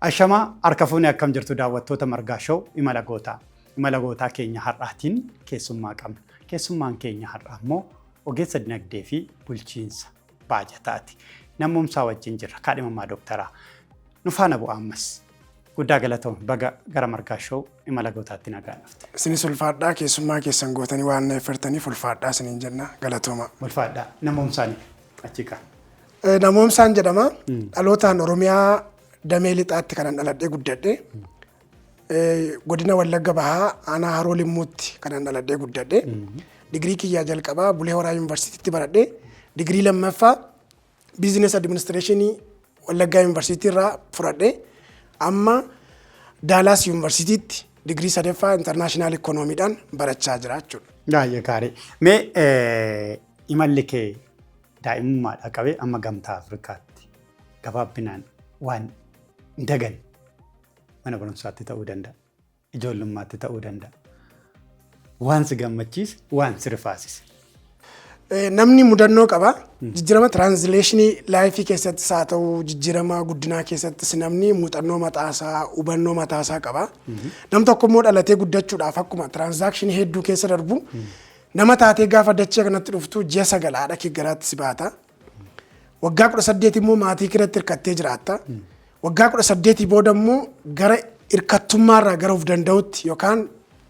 Ashama harkafuuni akkam jirtu daawwattoota Margaa Show imala gootaa keenya har'aatiin keessummaa qabna. Keessummaan keenya har'aa immoo ogeessa dinagdee fi bulchiinsa baajataati. Namumsaa wajjin jirra. Kaadhimamaa Dooktaraa Nufaana bu'aa ammas guddaa galatoom baga gara Margaa Show imala gootaatti nagaan dhufte. Isinis ulfaadhaa keessummaa keessan gootanii waan neeffertaniif ulfaadhaa isiniin jenna galatooma. Ulfaadhaa namumsaani achi kaa. Namumsaan jedhama dhalootaan Oromiyaa damee lixaatti kanan dhaladhee guddadhe. Godina Wallagga Bahaa aanaa Haroo Limmuutti kanan dhaladhee guddadhe. Digirii kiyyaa jalqabaa Bulee Horaa Yuunivarsiitiitti baradhe. Digirii lammaffaa Biizines Adiministireeshinii Wallaggaa Yuunivarsiitii irraa fudhadhe. Amma Daalaas Yuunivarsiitiitti digirii sadaffaa Intarnaashinaal Ikoonomiidhaan barachaa jira jechuudha. Baay'ee gaarii. Mee imalli kee daa'imummaadhaa qabee amma gamtaa Afrikaatti gabaabbinaan waan dagan mana barumsaatti ta'uu danda'a. Ijoollummaatti ta'uu danda'a. Waan si gammachiise, waan si rifaasise. Namni mudannoo qaba. Jijjiirama tiraanzileeshinii laayifii keessattis haa ta'u jijjiirama guddinaa keessattis namni muuxannoo mataasaa, hubannoo mataasaa qaba. Nam tokko immoo dhalatee guddachuudhaaf akkuma tiraanzaakshinii hedduu keessa darbu nama taatee gaafa dachee kanatti dhuftu ji'a 9 haadha kee garaatti si baata. Waggaa 18 immoo maatii keetti hirkattee jiraatta. Waggaa 18 booda immoo gara hirkattummaarraa gara of danda'utti yookaan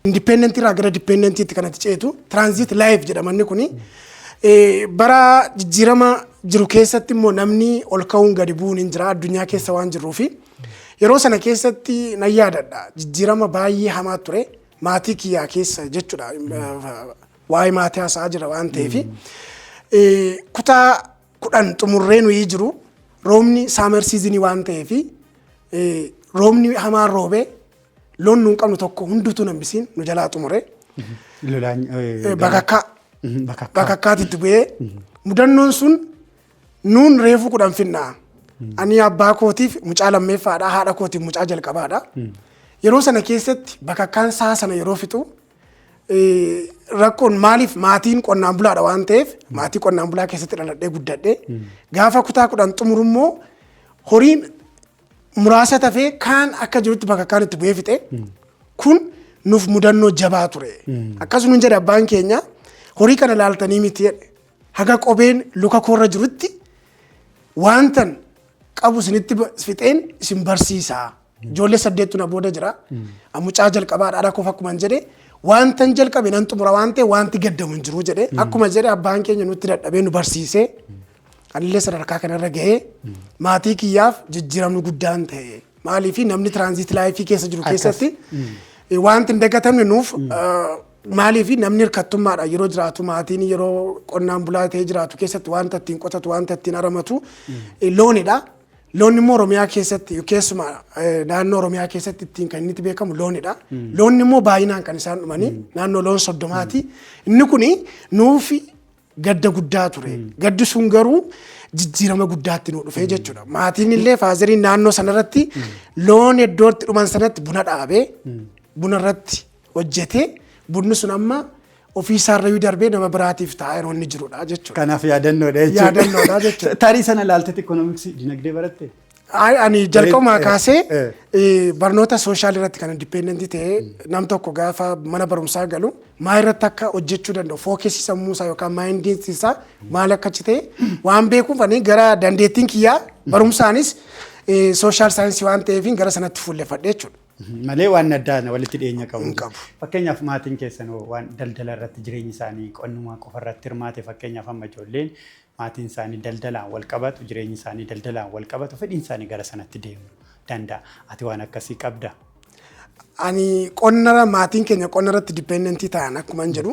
indipendentiirraa gara dipendentiitti kanatti ceetu tiraanziit laayif jedhamanni kuni bara jijjiirama jiru keessatti immoo namni ol ka'uun gadi bu'uun hin jira addunyaa keessa waan jirruufi yeroo sana keessatti nan yaadadha jijjiirama baay'ee hamaa ture maatii kiyyaa keessa jechuudha waa'ee maatii haasa'aa jira waan ta'eefi kutaa 10 xumurree nuyi jiru roobni saamer siizinii waan ta'eefi roobni hamaan roobee loon nuun qabnu tokko hunduutu nambisiin nu jalaa xumure bakakkaatitti bu'ee mudannoon sun nuun reefuu 10 finnaa ani abbaa kootiif mucaa lammeeffaadha haadha kootiif mucaa jalqabaadha yeroo sana keessatti bakakkaan saa sana yeroo fixu rakkoon maaliif maatiin qonnaan bulaadha waan ta'eef maatii qonnaan bulaa keessatti dhaladhee guddadhe gaafa kutaa 10 xumuru immoo horiin muraasa tafee kaan akka jirutti bakakkaan itti bu'ee fixe kun nuuf mudannoo jabaa ture akkasuma jedhe abbaan keenya horii kana laaltanii miti jedhe haga qobeen luka koorra jirutti waantan qabu isinitti fixeen isin barsiisaa ijoollee 8 na booda jira mucaa jalqabaadha koof akkuma jedhe waantan jalqabe nan xumura waan ta'e wanti gaddamu hin jiru jedhe akkuma jedhe abbaan keenya nutti dadhabee nu barsiisee anillee sadarkaa kanarra gahee maatii kiyyaaf jijjiiramni guddaan ta'e maaliif namni tiraanziit laayifii keessa jiru keessatti wanti hin dagatamne nuuf maaliif namni hirkattummaadha yeroo jiraatu maatiin yeroo qonnaan bulaa ta'ee jiraatu keessatti wanta ittiin qotatu wanta ittiin haramatu loonidha. Loonni immoo Oromiyaa keessatti keessuma naannoo Oromiyaa keessatti ittiin kan inni beekamu loonidha. Loonni immoo baay'inaan kan isaan dhumanii naannoo loon 30ti. Inni kuni nuufi gadda guddaa ture. Gaddi sun garuu jijjiirama guddaatti nu dhufee jechuudha. Maatiin illee faazeriin naannoo sanarratti loon iddootti dhuman sanatti buna dhaabee buna irratti hojjetee bunni sun amma ofiisaarra darbee nama biraatiif taa'ee yeroo inni jirudha jechuudha. Kanaaf yaadannoodha jechuudha. Yaadannoodha jechuudha. Tarii sana ilaaltetti ikoonomiksii dinagdee baratte? Ani jalqabumaa kaasee barnoota sooshaal irratti kan indipendentii ta'ee nam tokko gaafa mana barumsaa galu maa irratti akka hojjechuu danda'u fookesii sammuusaa yookaan maayindiinsi isaa maal akka cite waan beekuuf ani gara dandeettiin kiyyaa barumsaanis sooshaal saayinsii waan ta'eef gara sanatti fuulleffadhe jechuudha. Malee waan addaan walitti dhiyeenya qabu. Fakkeenyaaf maatiin keessan waan daldala irratti jireenyi isaanii qonnuma qofa irratti hirmaate fakkeenyaaf amma ijoolleen maatiin isaanii daldalaan wal qabatu jireenyi isaanii daldalaan wal qabatu fedhiin isaanii gara sanatti deemu danda'a. Ati waan akkasii qabda. Ani qonna maatiin keenya qonna irratti dipendentii ta'an akkuma jedhu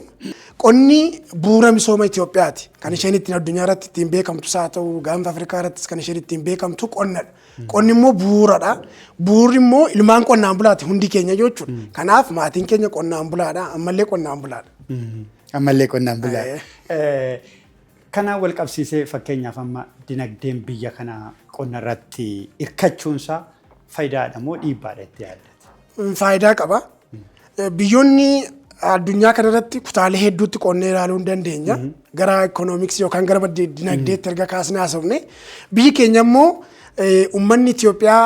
qonni bu'uura misooma Itoophiyaati. Kan isheen ittiin addunyaa irratti ittiin beekamtu haa ta'u gaanfa Afrikaa irrattis kan isheen ittiin beekamtu qonnadha. Qonni immoo bu'uuradha. Bu'uurri immoo ilmaan qonnaan bulaati hundi keenya jechuudha. Kanaaf maatiin keenya qonnaan bulaadha ammallee qonnaan bulaadha. Ammallee qonnaan bulaadha. Kanaan wal qabsiisee fakkeenyaaf amma dinagdeen biyya kanaa qonna irratti hirkachuunsaa faayidaadha moo dhiibbaadha itti yaadda? Faayidaa qaba. Biyyoonni addunyaa kanarratti kutaalee hedduutti qonnee ilaaluu dandeenya. Gara ikoonomiksii yookaan gara dinagdeetti erga kaasnee haasofne biyyi keenya immoo uummanni Itoophiyaa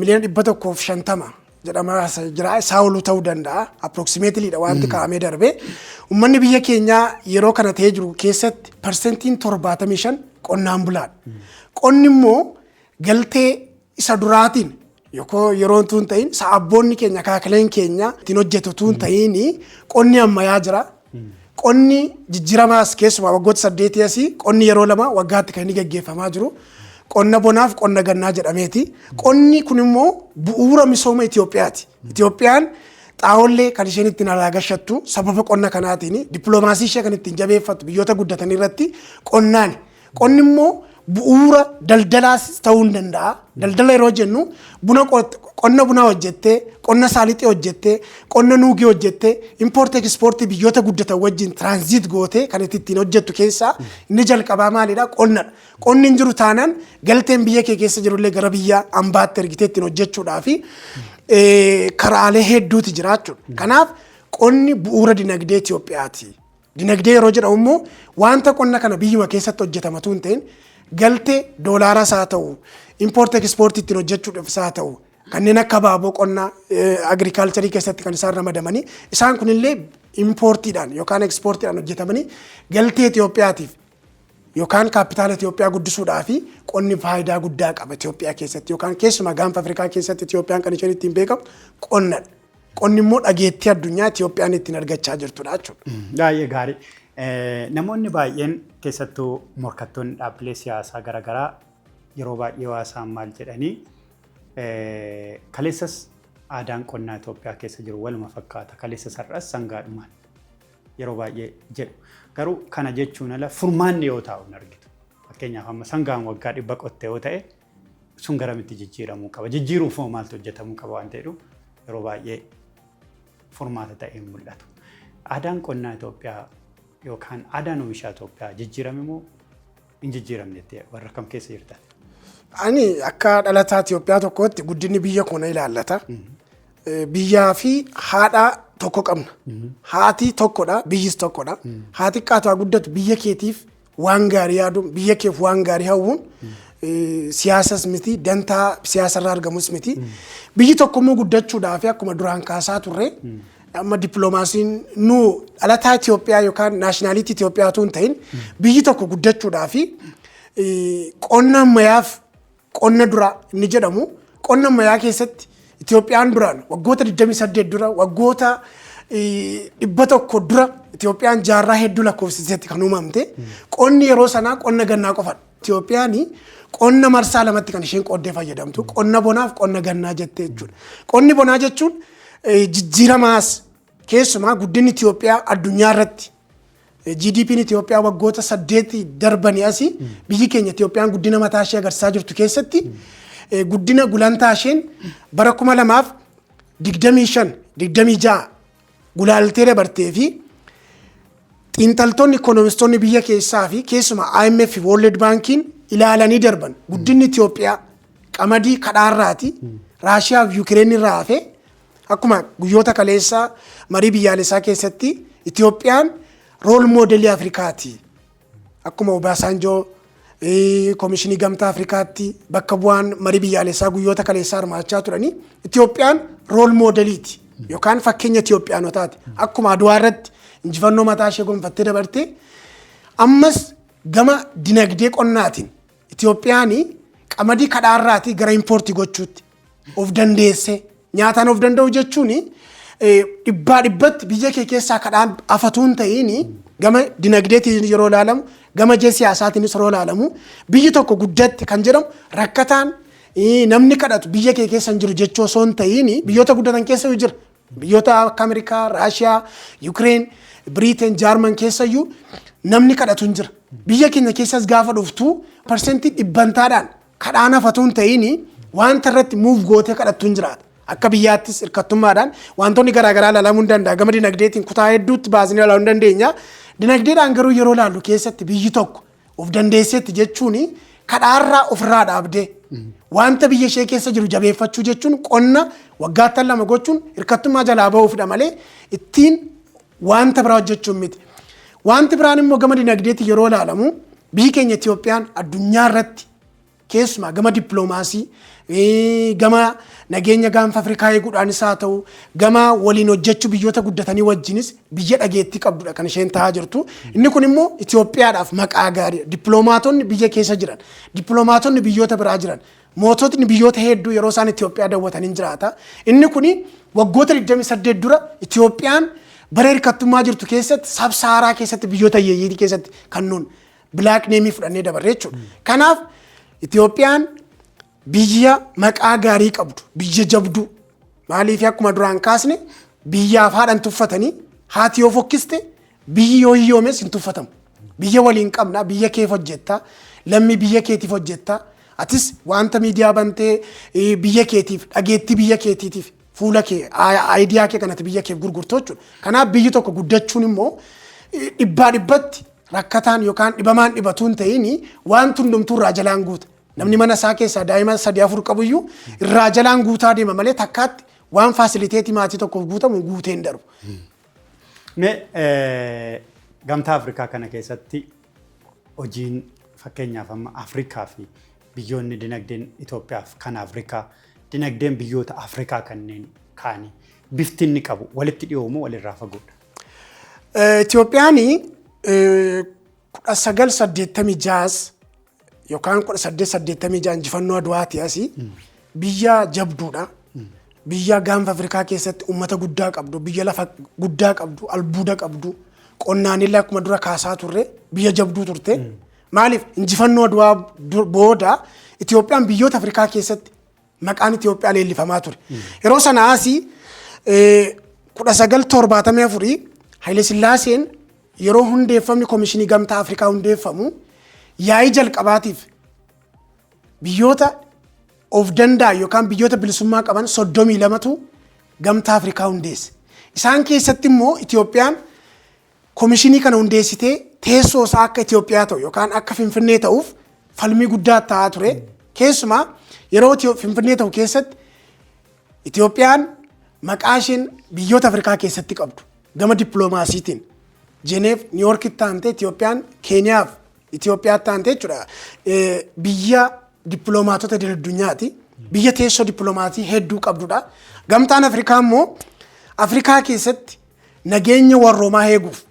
miliyoona 150 jedhamaa jira. Isaa oluu ta'uu danda'a. Approximately dha wanti kaa'amee darbe. Uummanni biyya keenyaa yeroo kana ta'ee jiru keessatti parsentiin 75 qonnaan bulaadha. Qonni immoo galtee isa duraatiin yeroo tuun ta'in abboonni keenya kaakaleen keenya ittiin hojjetu tuun ta'in qonni ammayyaa jira. Qonni jijjiiramaas keessumaa waggoota 8 asii qonni yeroo lama waggaatti kan inni gaggeeffamaa jiru. Qonna bonaaf qonna gannaa jedhameeti. Qonni kun immoo bu'uura misooma Itoophiyaati. Itoophiyaan xaa'ollee kan isheen ittiin alaagashattu sababa qonna kanaatiin dippiloomaasii ishee kan ittiin jabeeffattu biyyoota guddatan irratti qonnaan. Qonni immoo bu'uura daldalaas ta'uu hin danda'a. Daldala yeroo jennu qonna bunaa hojjettee, qonna saalixii hojjettee, qonna nuugii hojjettee, impoort ekspoortii biyyoota guddatan wajjin tiraanziit gootee kan ittiin hojjettu keessaa inni jalqabaa maalidha? Qonnadha. Qonni hin jiru taanaan galteen biyya kee keessa jirullee gara biyya ambaatti ergitee ittiin hojjechuudhaa fi karaalee hedduuti jiraachuudha. Kanaaf qonni bu'uura dinagdee Itoophiyaati. Dinagdee yeroo jedhamu immoo wanta qonna kana biyyuma keessatti hojjetamatu hin ta'in galtee doolaaraas haa ta'u, impoort ekspoortii ittiin hojjechuudhaafis haa ta'u, kanneen akka baaboo qonnaa agirikaalcharii keessatti kan isaan ramadamanii isaan kunillee impoortiidhaan yookaan ekspoortiidhaan hojjetamanii galtee Itoophiyaatiif yookaan kaapitaala Itoophiyaa guddisuudhaa fi qonni faayidaa guddaa qaba Itoophiyaa keessatti yookaan keessumaa gaanfa Afrikaa keessatti Itoophiyaan kan isheen ittiin beekamtu qonnadha. Qonni immoo dhageettii addunyaa Itoophiyaan ittiin argachaa jirtudha jechuudha. Baay'ee gaarii. Namoonni baay'een keessattuu morkattoonni dhaabbilee siyaasaa garaagaraa yeroo baay'ee haasa'an maal jedhanii kaleessas aadaan qonnaa Itoophiyaa keessa jiru waluma fakkaata. Kaleessas har'as sangaadhumaan yeroo baay'ee jedhu. Garuu kana jechuun ala furmaanni yoo taa'u hin argitu. Fakkeenyaaf amma sangaan waggaa 100 qotte yoo ta'e sun garamitti jijjiiramuu qaba. Jijjiiruuf moo maaltu hojjetamuu qaba waan ta'eef yeroo baay'ee furmaata ta'ee mul'atu. Aadaan qonnaa Itoophiyaa yookaan aadaan oomishaa Itoophiyaa jijjiirame moo hin jijjiiramne warra kam keessa jirtan? Ani akka dhalataa Itoophiyaa tokkotti guddinni biyya kana ilaallata. Biyyaa fi haadha tokko qabna. Haati tokkodha, biyyis tokkodha. Haati xiqqaatu guddatu biyya keetiif waan gaarii yaaduun, biyya keef waan gaarii hawwuun siyaasas miti, dantaa siyaasarraa argamus miti. Biyyi tokko immoo guddachuudhaaf akkuma duraan kaasaa turre amma dippiloomaasiin nu dhalataa Itoophiyaa yookaan naashinaalitii Itoophiyaa tuun ta'in biyyi tokko guddachuudhaaf qonna ammayyaaf qonna dura inni jedhamu qonna ammayyaa keessatti Itoophiyaan duraan waggoota 28 dura waggoota 100 dura Itoophiyaan jaarraa hedduu lakkoofsisetti kan uumamte qonni yeroo sanaa qonna gannaa qofadha. Itoophiyaan qonna marsaa lamatti kan isheen qooddee fayyadamtu qonna bonaaf qonna gannaa jettee jechuudha. Qonni bonaa jechuun jijjiiramaas keessumaa guddinni Itoophiyaa addunyaa irratti GDP'n Itoophiyaa waggoota 8 darbanii asii biyyi keenya Itoophiyaan guddina mataa ishee agarsiisaa jirtu keessatti guddina gulantaa isheen bara 2025-26 gulaaltee dabartee fi xiinxaltoonni ikoonomistoonni biyya keessaa fi keessumaa IMF World Bankiin ilaalanii darban guddinni Itoophiyaa qamadii kadhaarraati Raashiyaa fi Yuukireen irraa hafe akkuma guyyoota kaleessaa marii biyyaalessaa keessatti Itoophiyaan rool moodelii Afrikaati. Akkuma Obaasanjoo Komishinii Gamtaa Afrikaatti bakka bu'aan marii biyyaalessaa guyyoota kaleessaa hirmaachaa turanii Itoophiyaan rool moodeliiti yookaan fakkeenya Itoophiyaanotaati. Akkuma Adwaa irratti injifannoo mataa ishee gonfattee dabarte ammas gama dinagdee qonnaatiin Itoophiyaan qamadii kadhaarraati gara impoortii gochuutti of dandeesse nyaataan of danda'u jechuun dhibbaa dhibbatti biyya kee keessaa kadhaan afatuun ta'in gama dinagdeetiin yeroo ilaalamu gama siyaasaatiin yeroo ilaalamu biyyi tokko guddatti kan jedhamu rakkataan namni kadhatu biyya kee keessa hin jiru jechuu osoo hin ta'in biyyoota guddatan keessa jira. Biyyoota akka Ameerikaa, Raashiyaa, Yuukireen, Biriteen, Jaarman keessayyuu namni kadhatu hin jira. Biyya keenya keessas gaafa dhuftu parsentii dhibbantaadhaan kadhaan afatuun ta'in wanta irratti muuf gootee kadhattu hin jiraata. Akka biyyaattis hirkattummaadhaan wantoonni garaagaraa ilaalamuu hin danda'a. Gama dinagdeetiin kutaa hedduutti baasnee ilaaluu hin dandeenya. Dinagdeedhaan garuu yeroo ilaallu keessatti biyyi tokko of dandeesseetti jechuun kadhaarraa ofirraa dhaabdee wanta biyya ishee keessa jiru jabeeffachuu jechuun qonna waggaattan lama gochuun hirkattummaa jalaa ba'uufidha malee ittiin wanta biraa hojjechuun miti. Wanti biraan immoo gama dinagdeetiin yeroo ilaalamu biyyi keenya Itoophiyaan addunyaa irratti keessumaa gama dippiloomaasii gama nageenya gaanfa Afrikaa eeguudhaanis haa ta'u gama waliin hojjechuu biyyoota guddatanii wajjinis biyya dhageettii qabdudha kan isheen ta'aa jirtu. Inni kun immoo Itoophiyaadhaaf maqaa gaarii dippiloomaatonni biyya keessa jiran dippiloomaatonni biyyoota biraa jiran moototni biyyoota hedduu yeroo isaan Itoophiyaa daawwatanii jiraata. Inni kun waggoota 28 dura Itoophiyaan bara hirkattummaa jirtu keessatti sabsaaraa keessatti biyyoota hiyyeeyyii keessatti kan nuun bilaak neemii fudhannee dabarre jechuudha. Kanaaf Itoophiyaan biyya maqaa gaarii qabdu biyya jabdu maaliif akkuma duraan kaasne biyyaaf haadhan tuffatanii haati yoo fokkiste biyyi yoo hiyyoomes hin tuffatamu. Biyya waliin qabna biyya keef hojjetta lammii biyya keetiif hojjetta atis wanta miidiyaa bantee biyya keetiif dhageettii biyya keetiitiif fuula kee aayidiyaa kee kanatti biyya keef gurgurtoo jechuudha. Kanaaf biyyi tokko guddachuun immoo dhibbaa dhibbatti rakkataan yookaan dhibamaan dhibatuun ta'ini waan hundumtuu irraa jalaan guuta. Namni mana isaa keessaa daa'ima 3-4 qabuyyuu irraa jalaan guutaa deema malee takkaatti waan faasiliteetii maatii tokkoof guutamu guutee hin darbu. Gamtaa Afrikaa kana keessatti hojiin fakkeenyaaf amma Afrikaa fi biyyoonni dinagdeen Itoophiyaaf kan Afrikaa dinagdeen biyyoota Afrikaa kanneen kaanii bifti inni qabu walitti dhiyoomu walirraa fagoodha. Itoophiyaan 1986 yookaan 1886 injifannoo Adwaati asii biyya jabduudha. Biyya gaanfa Afrikaa keessatti uummata guddaa qabdu, biyya lafa guddaa qabdu, albuuda qabdu, qonnaan illee akkuma dura kaasaa turre biyya jabduu turte. Maaliif injifannoo Adwaa booda Itoophiyaan biyyoota Afrikaa keessatti maqaan Itoophiyaa leellifamaa ture. Yeroo sana asii 1974 Haile Sillaaseen yeroo hundeeffamni Komishinii Gamtaa Afrikaa hundeeffamu yaa'ii jalqabaatiif biyyoota of danda'a yookaan biyyoota bilisummaa qaban 32tu Gamtaa Afrikaa hundeesse. Isaan keessatti immoo Itoophiyaan komishinii kana hundeessitee teessoo isaa akka Itoophiyaa ta'u yookaan akka Finfinnee ta'uuf falmii guddaa ta'aa ture. Keessumaa yeroo Finfinnee ta'u keessatti Itoophiyaan maqaa isheen biyyoota Afrikaa keessatti qabdu gama dippiloomaasiitiin Jeneef Niiwoorkitti taantee Itoophiyaan Keeniyaaf Itoophiyaatti taantee jechuudha. Biyya dippiloomaatota addunyaati. Biyya teessoo dippiloomaatii hedduu qabdudha. Gamtaan Afrikaa immoo Afrikaa keessatti nageenya warroomaa eeguuf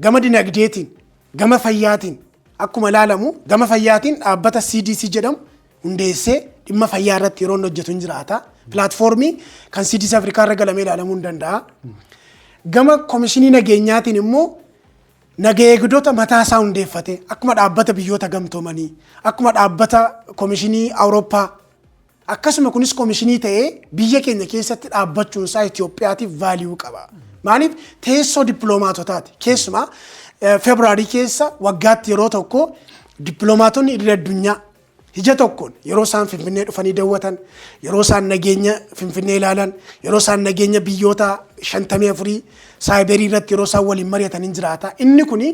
gama dinagdeetiin gama fayyaatiin akkuma ilaalamu gama fayyaatiin dhaabbata CDC jedhamu hundeessee dhimma fayyaa irratti yeroo hojjetu hin jiraata. Pilaatfoormii kan CDC Afrikaa irra galamee ilaalamuu hin danda'a. Gama komishinii nageenyaatiin immoo nagaa eegdota mataa isaa hundeeffate akkuma dhaabbata biyyoota gamtoomanii akkuma dhaabbata komishinii Awurooppaa akkasuma kunis komishinii ta'ee biyya keenya keessatti dhaabbachuun isaa Itoophiyaatiif vaaliyuu qaba. Maaliif teessoo dippiloomaatotaati. Keessumaa Febraarii keessa waggaatti yeroo tokko dippiloomaatonni idil addunyaa ija tokkoon yeroo isaan Finfinnee dhufanii daawwatan, yeroo isaan nageenya Finfinnee ilaalan, yeroo isaan nageenya biyyoota 54 saayiberii irratti yeroo isaan waliin mari'atan hin jiraata. Inni kuni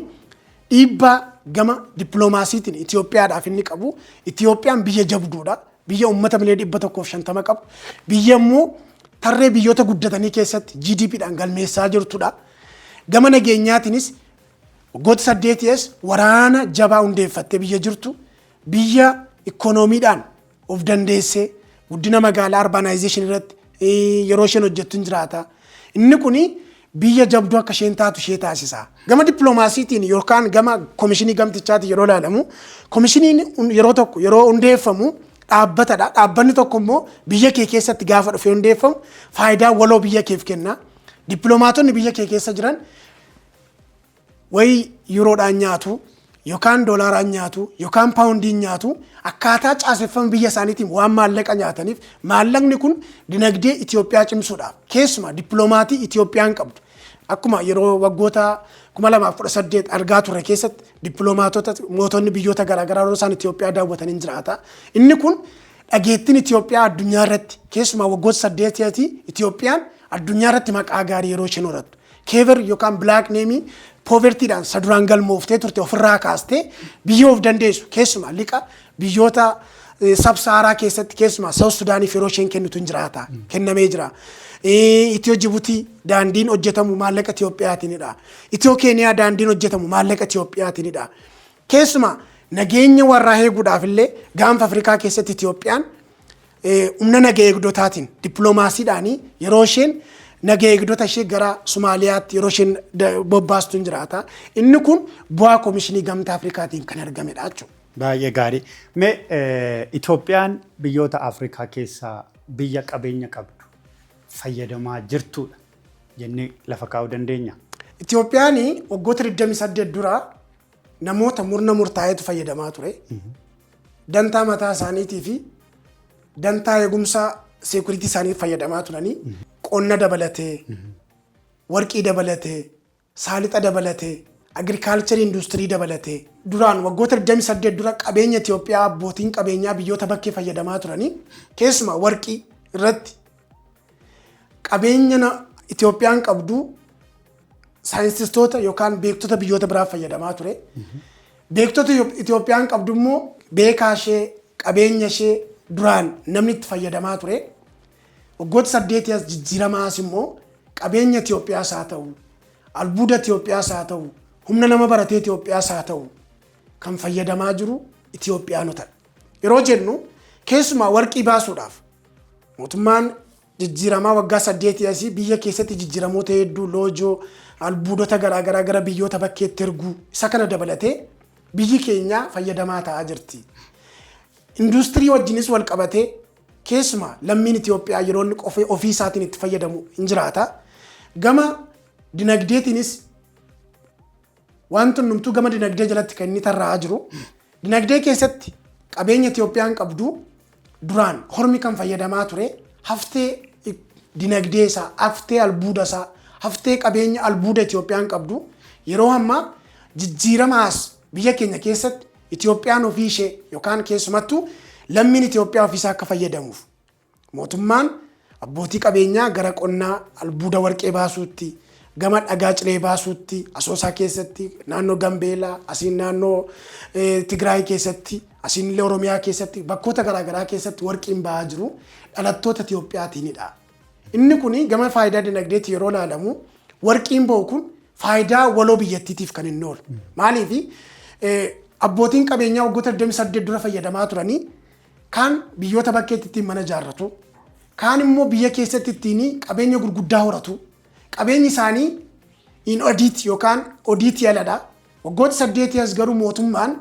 dhiibbaa gama dippiloomaasiitiin Itoophiyaadhaaf inni qabu. Itoophiyaan biyya jabduudha. Biyya uummata miliyoona 150 qabu. Biyya immoo tarree biyyoota guddatanii keessatti GDPdhaan galmeessaa jirtudha. Gama nageenyaatiinis waggoota 8 waraana jabaa hundeeffattee biyya jirtu. Biyya ikoonomiidhaan of dandeessee guddina magaalaa urbanization irratti yeroo isheen hojjettu hin jiraata. Inni kuni biyya jabduu akka isheen taatu ishee taasisa. Gama dippiloomaasiitiin yookaan gama komishinii gamtichaatiin yeroo ilaalamu komishiniin yeroo tokko yeroo hundeeffamu dhaabbatadha. Dhaabbanni tokko immoo biyya kee keessatti gaafa dhufee hundeeffamu faayidaa waloo biyya keef kenna. Dippiloomaatonni biyya kee keessa jiran wayi yuuroodhaan nyaatu yookaan doolaaraan nyaatu yookaan paawundiin nyaatu akkaataa caaseffama biyya isaaniitiin waan maallaqa nyaataniif maallaqni kun dinagdee Itoophiyaa cimsuudhaaf keessumaa dippiloomaatii Itoophiyaan qabdu akkuma yeroo waggoota 2018 argaa turre keessatti dippiloomaatota mootonni biyyoota garaagaraa yeroo isaan Itoophiyaa daawwatan hin jiraata. Inni kun dhageettiin Itoophiyaa addunyaa irratti keessumaa waggoota 8 Itoophiyaan addunyaa irratti maqaa gaarii yeroo isheen horattu. Keever yookaan black name povertyidhaan saduraan galmooftee turte ofirraa kaastee biyya of dandeessu keessumaa liqa biyyoota sab-saaraa keessatti keessumaa South Sudaaniif yeroo isheen kennitu hin jiraata. Kennamee jira. Itiyoo Jibuutii daandiin hojjetamu maallaqa Itoophiyaatiinidha. Itiyoo Keeniyaa daandiin hojjetamu maallaqa Itoophiyaatiinidha. Keessumaa nageenya warraa eeguudhaaf illee gaanfa Afrikaa keessatti Itoophiyaan humna nagaa eegdotaatiin dippiloomaasiidhaanii yeroo isheen nagaa eegdota ishee gara Somaaliyaatti yeroo isheen bobbaastu hin jiraata. Inni kun bu'aa Koomishinii Gamtaa Afrikaatiin kan argamedha jechuudha. Baay'ee gaarii. Mee Itoophiyaan biyyoota Afrikaa keessaa biyya qabeenya qabdu fayyadamaa jirtudha jennee lafa kaa'uu dandeenya. Itoophiyaan waggoota 28 dura namoota murna murtaa'eetu fayyadamaa ture. Dantaa mataa isaaniitii fi dantaa eegumsaa seekuritii isaanii fayyadamaa turanii qonna dabalatee, warqii dabalatee, saalixa dabalatee, agirikaalcharii industirii dabalatee duraan waggoota 28 dura qabeenya Itoophiyaa abbootiin qabeenyaa biyyoota bakkee fayyadamaa turanii keessumaa warqii irratti qabeenya Itoophiyaan qabdu saayintistoota yookaan beektota biyyoota biraa fayyadamaa ture. Beektota Itoophiyaan qabdu immoo beekaa ishee qabeenya ishee duraan namni itti fayyadamaa ture. Waggoota 8 as jijjiiramaas immoo qabeenya Itoophiyaas haa ta'u, albuuda Itoophiyaas haa ta'u, humna nama baratee Itoophiyaas haa ta'u kan fayyadamaa jiru Itoophiyaanota. Yeroo jennu keessumaa warqii baasuudhaaf mootummaan jijjiiramaa waggaa 8 asii biyya keessatti jijjiiramoota hedduu loojoo albuudota garaagaraa gara biyyoota bakkeetti erguu isa kana dabalatee biyyi keenya fayyadamaa ta'aa jirti. Industirii wajjinis wal qabatee keessumaa lammiin Itoophiyaa yeroo inni ofii isaatiin itti fayyadamu hin jiraata. Gama dinagdeetiinis wanti hundumtuu gama dinagdee jalatti kan inni tarraa'aa jiru. Dinagdee keessatti qabeenya Itoophiyaan qabdu duraan hormi kan fayyadamaa ture haftee dinagdee isaa, haftee albuuda isaa, haftee qabeenya albuuda Itoophiyaan qabdu yeroo ammaa jijjiiramaas biyya keenya keessatti Itoophiyaan ofii ishee yookaan keessumattuu lammiin Itoophiyaa ofii isaa akka fayyadamuuf mootummaan abbootii qabeenyaa gara qonnaa albuuda warqee baasuutti, gama dhagaa cilee baasuutti, Asoosaa keessatti, naannoo Gambeelaa, asiin naannoo Tigraay keessatti, asiin illee Oromiyaa keessatti, bakkoota garaagaraa keessatti warqiin bahaa jiru dhalattoota Itoophiyaatiinidha. Inni kun gama faayidaa dinagdeetti yeroo ilaalamu warqiin bahu kun faayidaa waloo biyyattiitiif kan inni oolu. Maaliif abbootiin qabeenyaa waggoota 28 dura fayyadamaa turanii kaan biyyoota bakkeetti ittiin mana ijaarratu, kaan immoo biyya keessatti ittiin qabeenya gurguddaa horatu. Qabeenyi isaanii in odiiti yookaan odiitii aladha. Waggoota 8 as garuu mootummaan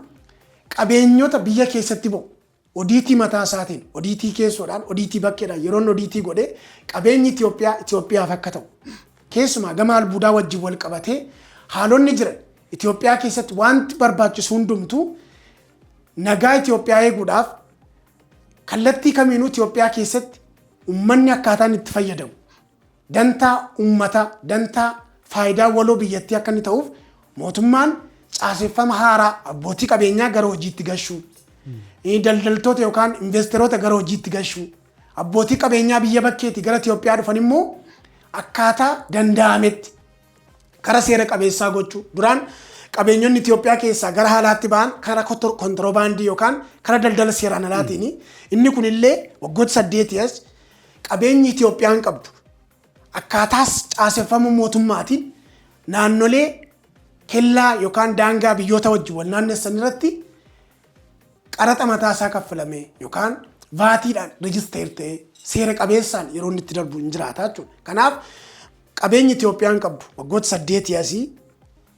qabeenyota biyya keessatti bahu odiitii mataa isaatiin, odiitii keessoodhaan, odiitii bakkeedhaan yeroo odiitii godhee qabeenyi Itoophiyaaf akka ta'u. Keessumaa gama albuudaa wajjin wal qabatee haalonni jiran Itoophiyaa keessatti wanti barbaachisu hundumtuu nagaa Itoophiyaa eeguudhaaf kallattii kamiinuu Itoophiyaa keessatti uummanni akkaataan itti fayyadamu. Dantaa uummataa, dantaa faayidaa waloo biyyattii akka inni ta'uuf mootummaan caaseffama haaraa abbootii qabeenyaa gara hojiitti galchuu, daldaltoota yookaan investeroota gara hojiitti galchuu, abbootii qabeenyaa biyya bakkeetti gara Itoophiyaa dhufan immoo akkaataa danda'ametti karaa seera qabeessaa gochuu. Duraan qabeenyonni Itoophiyaa keessaa gara haalaatti ba'an karaa kontiroobaandii yookaan karaa daldala seeraan alaatiin inni kunillee waggoota 8 as qabeenyi Itoophiyaan qabdu akkaataas caaseffama mootummaatiin naannolee kellaa yookaan daangaa biyyoota wajjin wal naannessan irratti qaraxa mataa isaa kaffalamee yookaan vaatiidhaan rejisteer ta'ee seera qabeessaan yeroo inni itti darbu hin jiraata jechuudha. Kanaaf qabeenyi Itoophiyaan qabdu waggoota 8 asii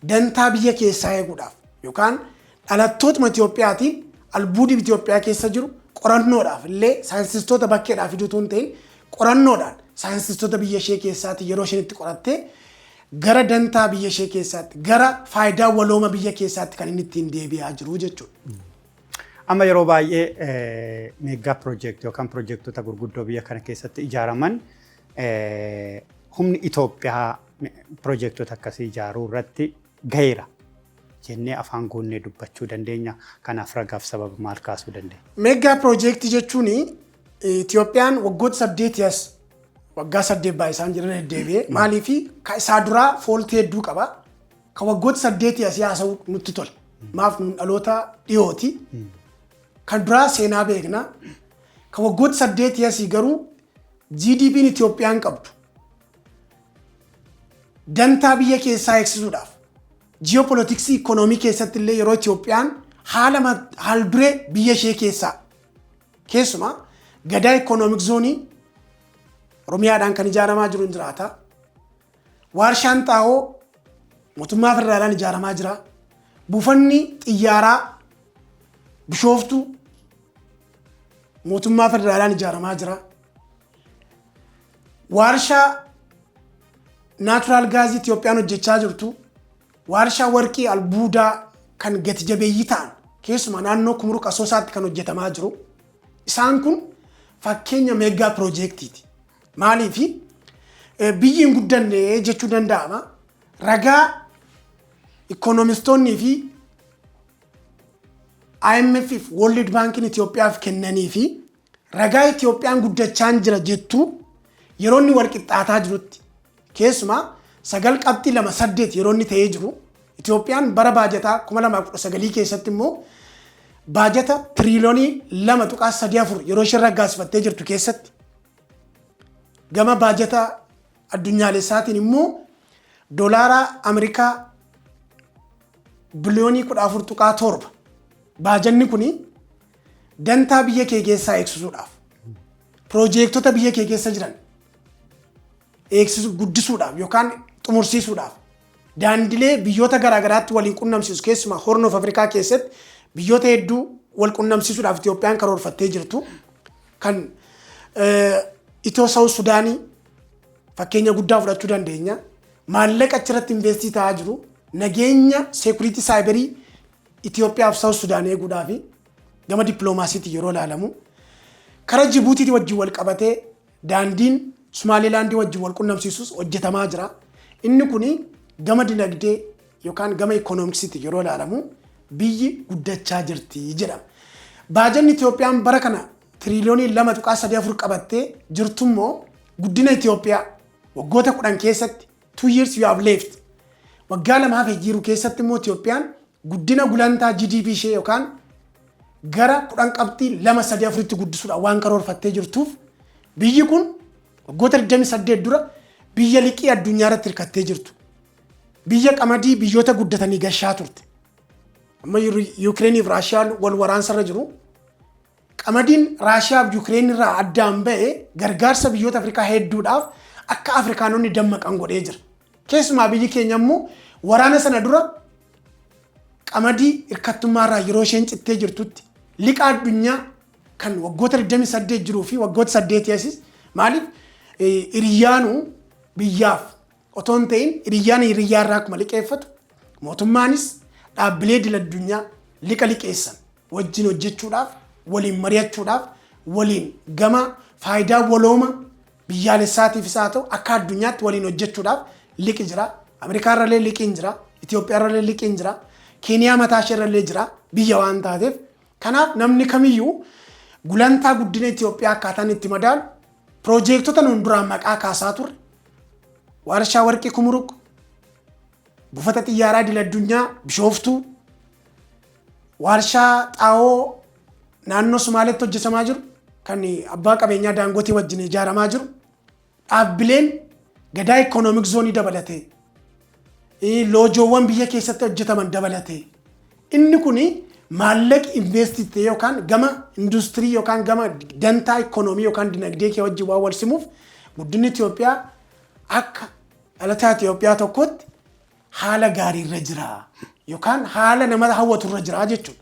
dantaa biyya keessaa eeguudhaaf yookaan dhalattootuma Itoophiyaatiin albuudii Itoophiyaa keessa jiru qorannoodhaaf illee saayintistoota bakkeedhaaf fiduutu hin ta'in qorannoodhaan saayintistoota biyya ishee keessaatti yeroo isheen itti qorattee gara dantaa biyya ishee keessaatti gara faayidaa walooma biyya keessaatti kan inni ittiin deebi'aa jiru jechuudha. Amma yeroo baay'ee meegaa piroojeektii yookaan piroojeektota gurguddoo biyya kana keessatti ijaaraman humni Itoophiyaa piroojeektota akkasii ijaaruu irratti gaheera jennee afaan guunnee dubbachuu dandeenya. Kanaaf ragaaf sababa maal kaasuu dandeenya? Meegaa piroojeektii jechuun Itoophiyaan waggoota 8 as waggaa 8 baay'isaan jiran deddeebi'ee maaliif isaa duraa fooltee hedduu qaba. Kan waggoota 8 asii haasa'uu nutti tola. Maaf nuun dhaloota dhiyooti. Kan duraa seenaa beekna. Kan waggoota 8 asii garuu GDP'n Itoophiyaan qabdu dantaa biyya keessaa eegsisuudhaaf ji'opolitiksii ikoonoomii keessatti illee yeroo Itoophiyaan haalbiree biyya ishee keessaa keessumaa gadaa ikoonoomik zoonii Oromiyaadhaan kan ijaaramaa jiru hin jiraata. Waarshaan xaa'oo mootummaa federaalaan ijaaramaa jira. Buufanni xiyyaaraa Bishooftuu mootummaa federaalaan ijaaramaa jira. Waarshaa naachuraal gaazii Itoophiyaan hojjechaa jirtu waarshaa warqii albuudaa kan gati jabeeyyii ta'an keessumaa naannoo Kumruq Asoosaatti kan hojjetamaa jiru. Isaan kun fakkeenya meegaa piroojeektiiti. Maaliif biyyi hin guddanne jechuu danda'ama. Ragaa ikoonomistoonnii fi IMF fi World Bankin Itoophiyaaf kennanii fi ragaa Itoophiyaan guddachaa jira jettu yeroo inni walqixxaataa jirutti keessumaa 9.28 yeroo inni ta'ee jiru Itoophiyaan bara baajataa 2019 keessatti immoo baajata tiriliyoonii 2.34 yeroo isheen raggaasifattee jirtu keessatti gama baajata addunyaalessaatiin immoo doolaara Ameerikaa biliyoonii 14.7 baajanni kuni dantaa biyya kee keessaa eegsisuudhaaf piroojeektota biyya kee keessa jiran guddisuudhaaf yookaan xumursiisuudhaaf daandilee biyyoota garaagaraatti waliin qunnamsiisu keessumaa Horn of Afrikaa keessatti biyyoota hedduu wal qunnamsiisuudhaaf Itoophiyaan karoorfattee jirtu kan Itoo Saawut Sudaanii fakkeenya guddaa fudhachuu dandeenya. Maallaqa achirratti investii ta'aa jiru nageenya seekuriitii saayibarii Itoophiyaaf Saawut Sudaan eeguudhaaf gama dippiloomaasiitiin yeroo ilaalamu karaa Jibuutiitti wajjin wal qabatee daandiin Somaalilaandii wajjin wal qunnamsiisus hojjetamaa jira. Inni kuni gama dinagdee yookaan gama ikoonomiksiitiin yeroo ilaalamu biyyi guddachaa jirti jedhama. Baajanni Itoophiyaan bara kana tiriliyoonii 2.34 qabattee jirtu immoo guddina Itoophiyaa waggoota 10 keessatti 2 years you have left waggaa 2 jiru keessatti immoo Itoophiyaan guddina gulantaa GDP ishee yookaan gara 10.24tti guddisuudha waan karoorfattee jirtuuf biyyi kun waggoota 28 dura biyya liqii addunyaa irratti hirkattee jirtu. Biyya qamadii biyyoota guddatanii gashaa turte. Amma Yukireeniif Raashiyaan wal waraansarra jiru. Qamadiin Raashiyaa fi Yukireen irraa addaan ba'ee gargaarsa biyyoota Afrikaa hedduudhaaf akka Afrikaanonni dammaqan godhee jira. Keessumaa biyyi keenya immoo waraana sana dura qamadii hirkattummaa irraa yeroo isheen cittee jirtutti liqa addunyaa kan waggoota 28 jiruu fi waggoota 8 asis maaliif hiriyaanu biyyaaf otoo hin ta'in hiriyyaan hiriyyaa irraa akkuma liqeeffatu mootummaanis dhaabbilee idil addunyaa liqa liqeessan wajjin hojjechuudhaaf waliin mari'achuudhaaf waliin gama faayidaa walooma biyyaalessaatiifis haa ta'u akka addunyaatti waliin hojjechuudhaaf liqi jira. Ameerikaa irrallee liqiin jira. Itoophiyaa irrallee liqiin jira. Keeniyaa mataa ishee irrallee jira biyya waan taateef. Kanaaf namni kamiyyuu gulantaa guddina Itoophiyaa akkaataan itti madaalu piroojeektota nuun duraan maqaa kaasaa turre waarshaa warqii Kumruq buufata xiyyaaraa idil addunyaa Bishooftuu waarshaa xaa'oo naannoo Somaaleetti hojjetamaa jiru kan abbaa qabeenyaa Daangotii wajjin ijaaramaa jiru dhaabbileen gadaa ikoonoomik zoonii dabalatee loojoowwan biyya keessatti hojjetaman dabalatee inni kuni maallaqi investite yookaan gama industirii yookaan gama dantaa ikoonoomii yookaan dinagdee kee wajjin waan wal simuuf guddinni Itoophiyaa akka dhalataa Itoophiyaa tokkotti haala gaarii irra jira yookaan haala nama hawwatu irra jira jechuudha.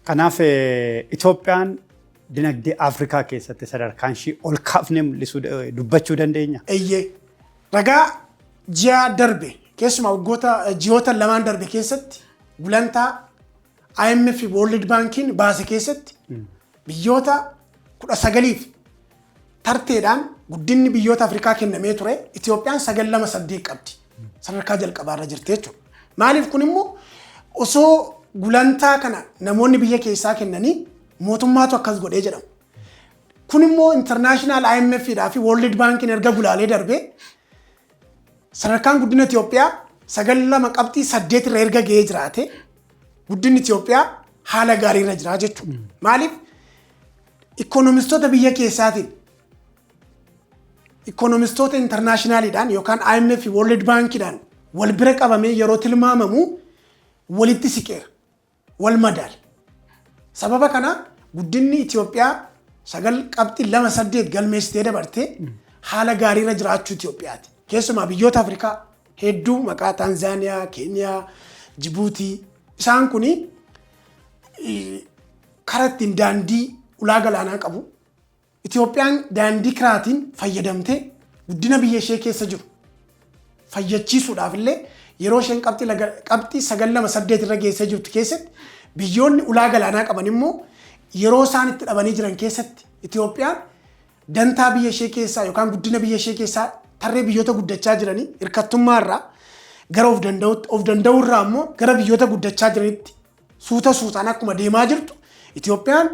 Kanaaf Itoophiyaan dinagdee Afrikaa keessatti sadarkaan ishii ol kaafnee mul'isuu dubbachuu dandeenya. Eeyyee ragaa ji'a darbe keessumaa waggoota ji'oota lamaan darbe keessatti gulantaa IMF fi World Bankin baase keessatti biyyoota 19 tarteedhaan guddinni biyyoota Afrikaa kennamee ture Itoophiyaan 928 qabdi. Sadarkaa jalqabaarra jirti jechuudha. Maaliif kun immoo osoo gulantaa kana namoonni biyya keessaa kennanii mootummaatu akkas godhee jedhamu. Kun immoo international IMF fi World Bankin erga gulaalee darbee sadarkaan guddina Itoophiyaa 9.8 irra erga ga'ee jiraate guddinni Itoophiyaa haala gaarii irra jira jechuudha. Maaliif ikoonomistoota biyya keessaatiin ikoonomistoota internaashinaaliidhaan yookaan IMF World Bankidhaan wal bira qabamee yeroo tilmaamamu walitti siqeera. wal madaal. Sababa kana guddinni Itoophiyaa 9.28 galmeessitee dabartee haala gaariirra jiraachuu Itoophiyaati. Keessumaa biyyoota Afrikaa hedduu maqaa Taanzaaniyaa, Keeniyaa, Jibuutii isaan kuni karaa ittiin daandii ulaa galaanaa qabu. Itoophiyaan daandii kiraatiin fayyadamtee guddina biyya ishee keessa jiru fayyachiisuudhaaf illee yeroo isheen qabxii 9.8 irra geessee jirtu keessatti biyyoonni ulaa galaanaa qaban immoo yeroo isaan itti dhabanii jiran keessatti Itoophiyaan dantaa biyya ishee keessaa yookaan guddina biyya ishee keessaa tarree biyyoota guddachaa jiranii hirkattummaarraa gara of danda'uurraa immoo gara biyyoota guddachaa jiranitti suutaan akkuma deemaa jirtu Itoophiyaan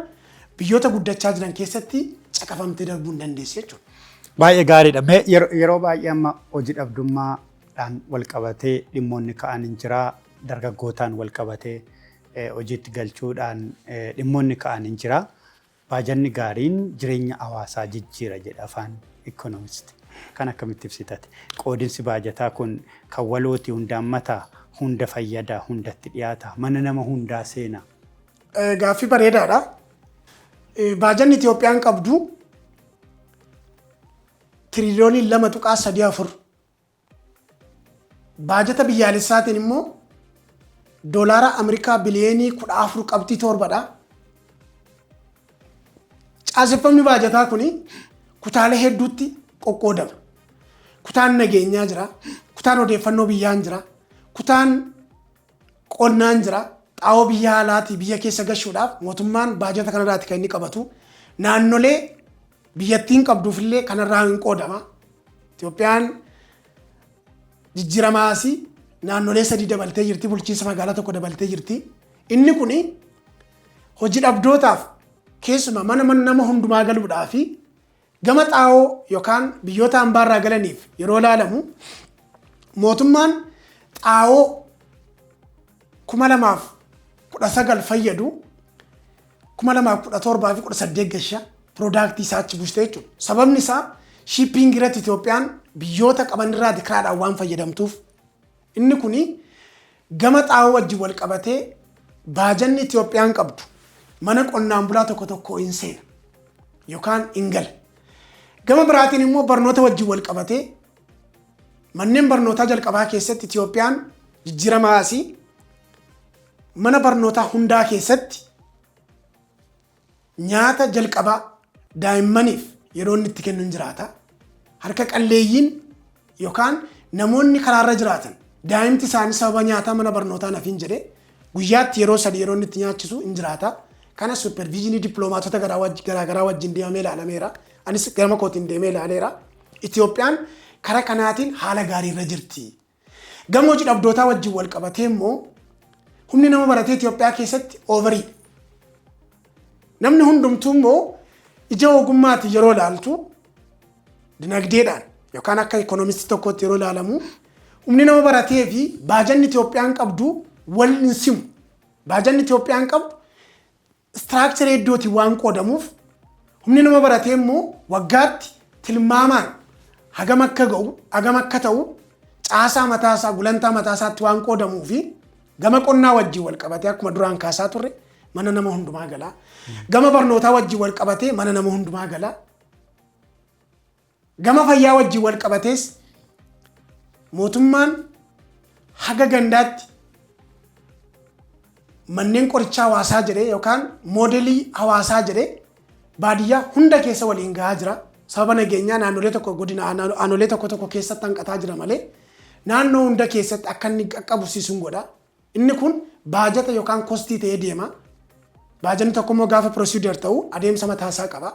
biyyoota guddachaa jiran keessatti caqafamtee darbuu hin dandeessu jechuudha. Baay'ee gaariidha. Yeroo baay'ee amma hojii dhabdummaadhaan wal qabatee dhimmoonni ka'an hin jira. Dargaggootaan wal qabatee hojiitti galchuudhaan dhimmoonni ka'an hin jira. Baajanni gaariin jireenya hawaasaa jijjiira jedha afaan ikoonomisti. Kan akkamitti ibsitate? Qoodinsi baajataa kun kan walooti hundaan mataa, hunda fayyada, hundatti dhiyaata, mana nama hundaa seena. Gaaffii bareedaadha. Baajanni Itoophiyaan qabdu tiriliyoonii 2.34. Baajata biyyaalessaatiin immoo doolaara Ameerikaa biliyoonii 14.7dha. Caaseffamni baajataa kuni kutaalee hedduutti qoqqoodama. Kutaan nageenyaa jira, kutaan odeeffannoo biyyaan jira, kutaan qonnaan jira. Xaa'oo biyya alaatii biyya keessa gashuudhaaf mootummaan baajata kanarraati kan inni qabatu. Naannolee biyyattiin qabduufillee kanarraa hin qoodama. Itoophiyaan jijjiiramaasii naannolee 3 dabaltee jirti, bulchiinsa magaalaa 1 dabaltee jirti. Inni kuni hojii dhabdootaaf keessumaa mana nama hundumaa galuudhaaf gama xaa'oo yookaan biyyoota hambaarraa galaniif yeroo ilaalamu mootummaan xaa'oo 2019 fayyadu 2017 fi 18 gasha piroodaaktii isaa achi buustee jechuudha. Sababni isaa shipping irratti Itoophiyaan biyyoota qaban irraa dikiraadhaan waan fayyadamtuuf inni kuni gama xaa'oo wajjin wal qabatee baajanni Itoophiyaan qabdu mana qonnaan bulaa tokko hin seena yookaan hin gala. Gama biraatiin immoo barnoota wajjin wal qabatee manneen barnootaa jalqabaa keessatti Itoophiyaan jijjiiramaasii mana barnootaa hundaa keessatti nyaata jalqabaa daa'immaniif yeroo inni itti kennu hin jiraata. Harka qalleeyyiin yookaan namoonni karaarra jiraatan daa'imti isaanii sababa nyaataa mana barnootaa nafiin jedhee guyyaatti yeroo 3 yeroo inni itti nyaachisu hin jiraata. Kana supervisionii dippiloomaatota garaagaraa wajjin deemamee ilaalameera. Anis gama kootiin deemee ilaaleera. Itoophiyaan karaa kanaatiin haala gaariirra jirti. Gama hojii dhabdootaa wajjin wal qabatee immoo humni nama baratee Itoophiyaa keessatti ooveriidha. Namni hundumtuu immoo ija ogummaatti yeroo ilaaltu dinagdeedhaan yookaan akka ikoonomistii tokkotti yeroo ilaalamu humni nama baratee fi baajanni Itoophiyaan qabdu wal hin simu. Baajanni Itoophiyaan qabdu istiraakcharii iddootiin waan qoodamuuf humni nama baratee immoo waggaatti tilmaamaan hagam akka ga'u hagam akka ta'u caasaa mataasaa gulantaa mataasaatti waan qoodamuu fi gama qonnaa wajjin wal qabatee akkuma duraan kaasaa turre mana nama hundumaa galaa. Gama barnootaa wajjin wal qabatee mana nama hundumaa galaa. Gama fayyaa wajjin wal qabatees mootummaan haga gandaatti manneen qorichaa hawaasaa jedhee yookaan moodelii hawaasaa jedhee baadiyyaa hunda keessa waliin gahaa jira. Sababa nageenyaa naannolee tokko godina aanolee tokko keessatti hanqataa jira malee naannoo hunda keessatti akka inni qaqqabsiisuun godha. Inni kun baajata yookaan kostii ta'ee deema. Baajanni tokko immoo gaafa pirosiider ta'u adeemsa mataasaa qaba.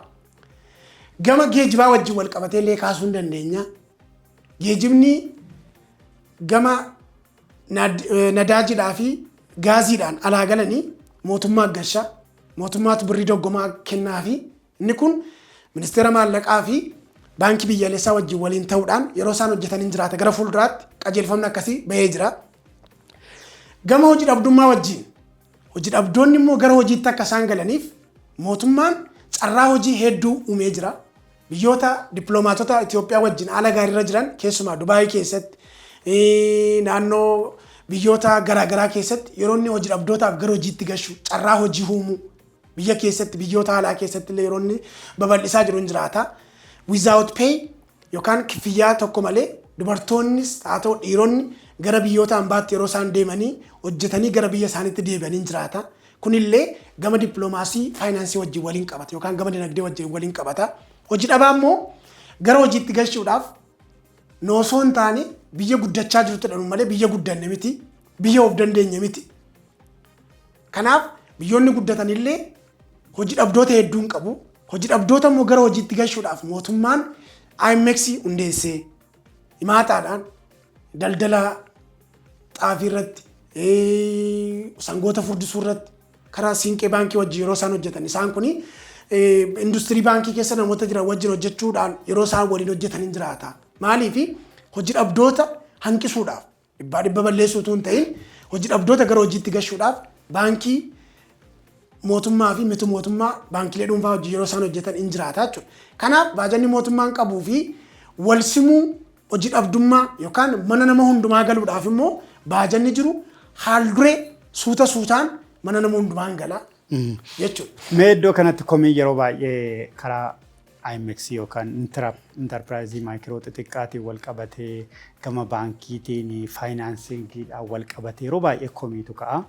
Gama geejibaa wajjin wal qabatee illee kaasuu hin dandeenya. Geejibni gama nadaajiidhaa fi gaaziidhaan alaa galanii mootummaa gashaa mootummaatu birrii doggomaa kennaa fi inni kun ministeera maallaqaa fi baankii biyyaalessaa wajjin waliin ta'uudhaan yeroo isaan hojjetan hin jiraata gara fuulduraatti qajeelfamni akkasii bahee jira. Gama hojii dhabdummaa wajjin hojii dhabdoonni immoo gara hojiitti akka isaan galaniif mootummaan carraa hojii hedduu uumee jira. Biyyoota dippiloomaatota Itoophiyaa wajjin haala gaariirra jiran keessumaa Dubaayii keessatti naannoo biyyoota garaagaraa keessatti yeroo inni hojii dhabdootaaf gara hojiitti gashu carraa hojii uumuu biyya keessatti biyyoota alaa keessatti illee yeroo inni babal'isaa jiru hin jiraata. Without pay yookaan kiffiyyaa tokko malee dubartoonnis haa ta'u dhiironni gara biyyoota ambaatti yeroo isaan deemanii hojjetanii gara biyya isaaniitti deebi'anii hin jiraata. Kunillee gama dippiloomaasii faayinaansii wajjin waliin qabata yookaan gama dinagdee wajjin waliin qabata. Hojii dhabaa immoo gara hojiitti gashuudhaaf noosoo hin taane biyya guddachaa jirtu jedhamu malee biyya guddanne miti biyya of dandeenye miti. Kanaaf biyyoonni guddatanillee hojii dhabdoota hedduun qabu. Hojii dhabdoota immoo gara hojiitti gashuudhaaf mootummaan IMX hundeessee himaataadhaan daldala xaafii irratti sangoota furdisuu irratti karaa siinqee baankii wajjin yeroo isaan hojjetan isaan kuni industirii baankii keessa namoota jiran wajjin hojjechuudhaan yeroo isaan waliin hojjetan hin jiraata. Maaliif hojii dhabdoota hanqisuudhaaf dhibba balleessuutu hin ta'in hojii dhabdoota gara hojiitti gashuudhaaf baankii mootummaa fi miti mootummaa baankilee dhuunfaa wajjin yeroo isaan hojjetan hin jiraata jechuudha. Kanaaf baajanni mootummaan qabuu fi wal simuu hojii dhabdummaa yookaan mana nama hundumaa galuudhaaf immoo baajanni jiru haal duree suuta suutaan mana nama hundumaan gala jechuudha. Mee iddoo kanatti komii yeroo baay'ee karaa IMX yookaan intarpiraayizii maayikiroo xixiqqaatiin wal qabatee gama baankiitiin faayinaansiingiidhaan wal qabatee yeroo baay'ee komiitu ka'a.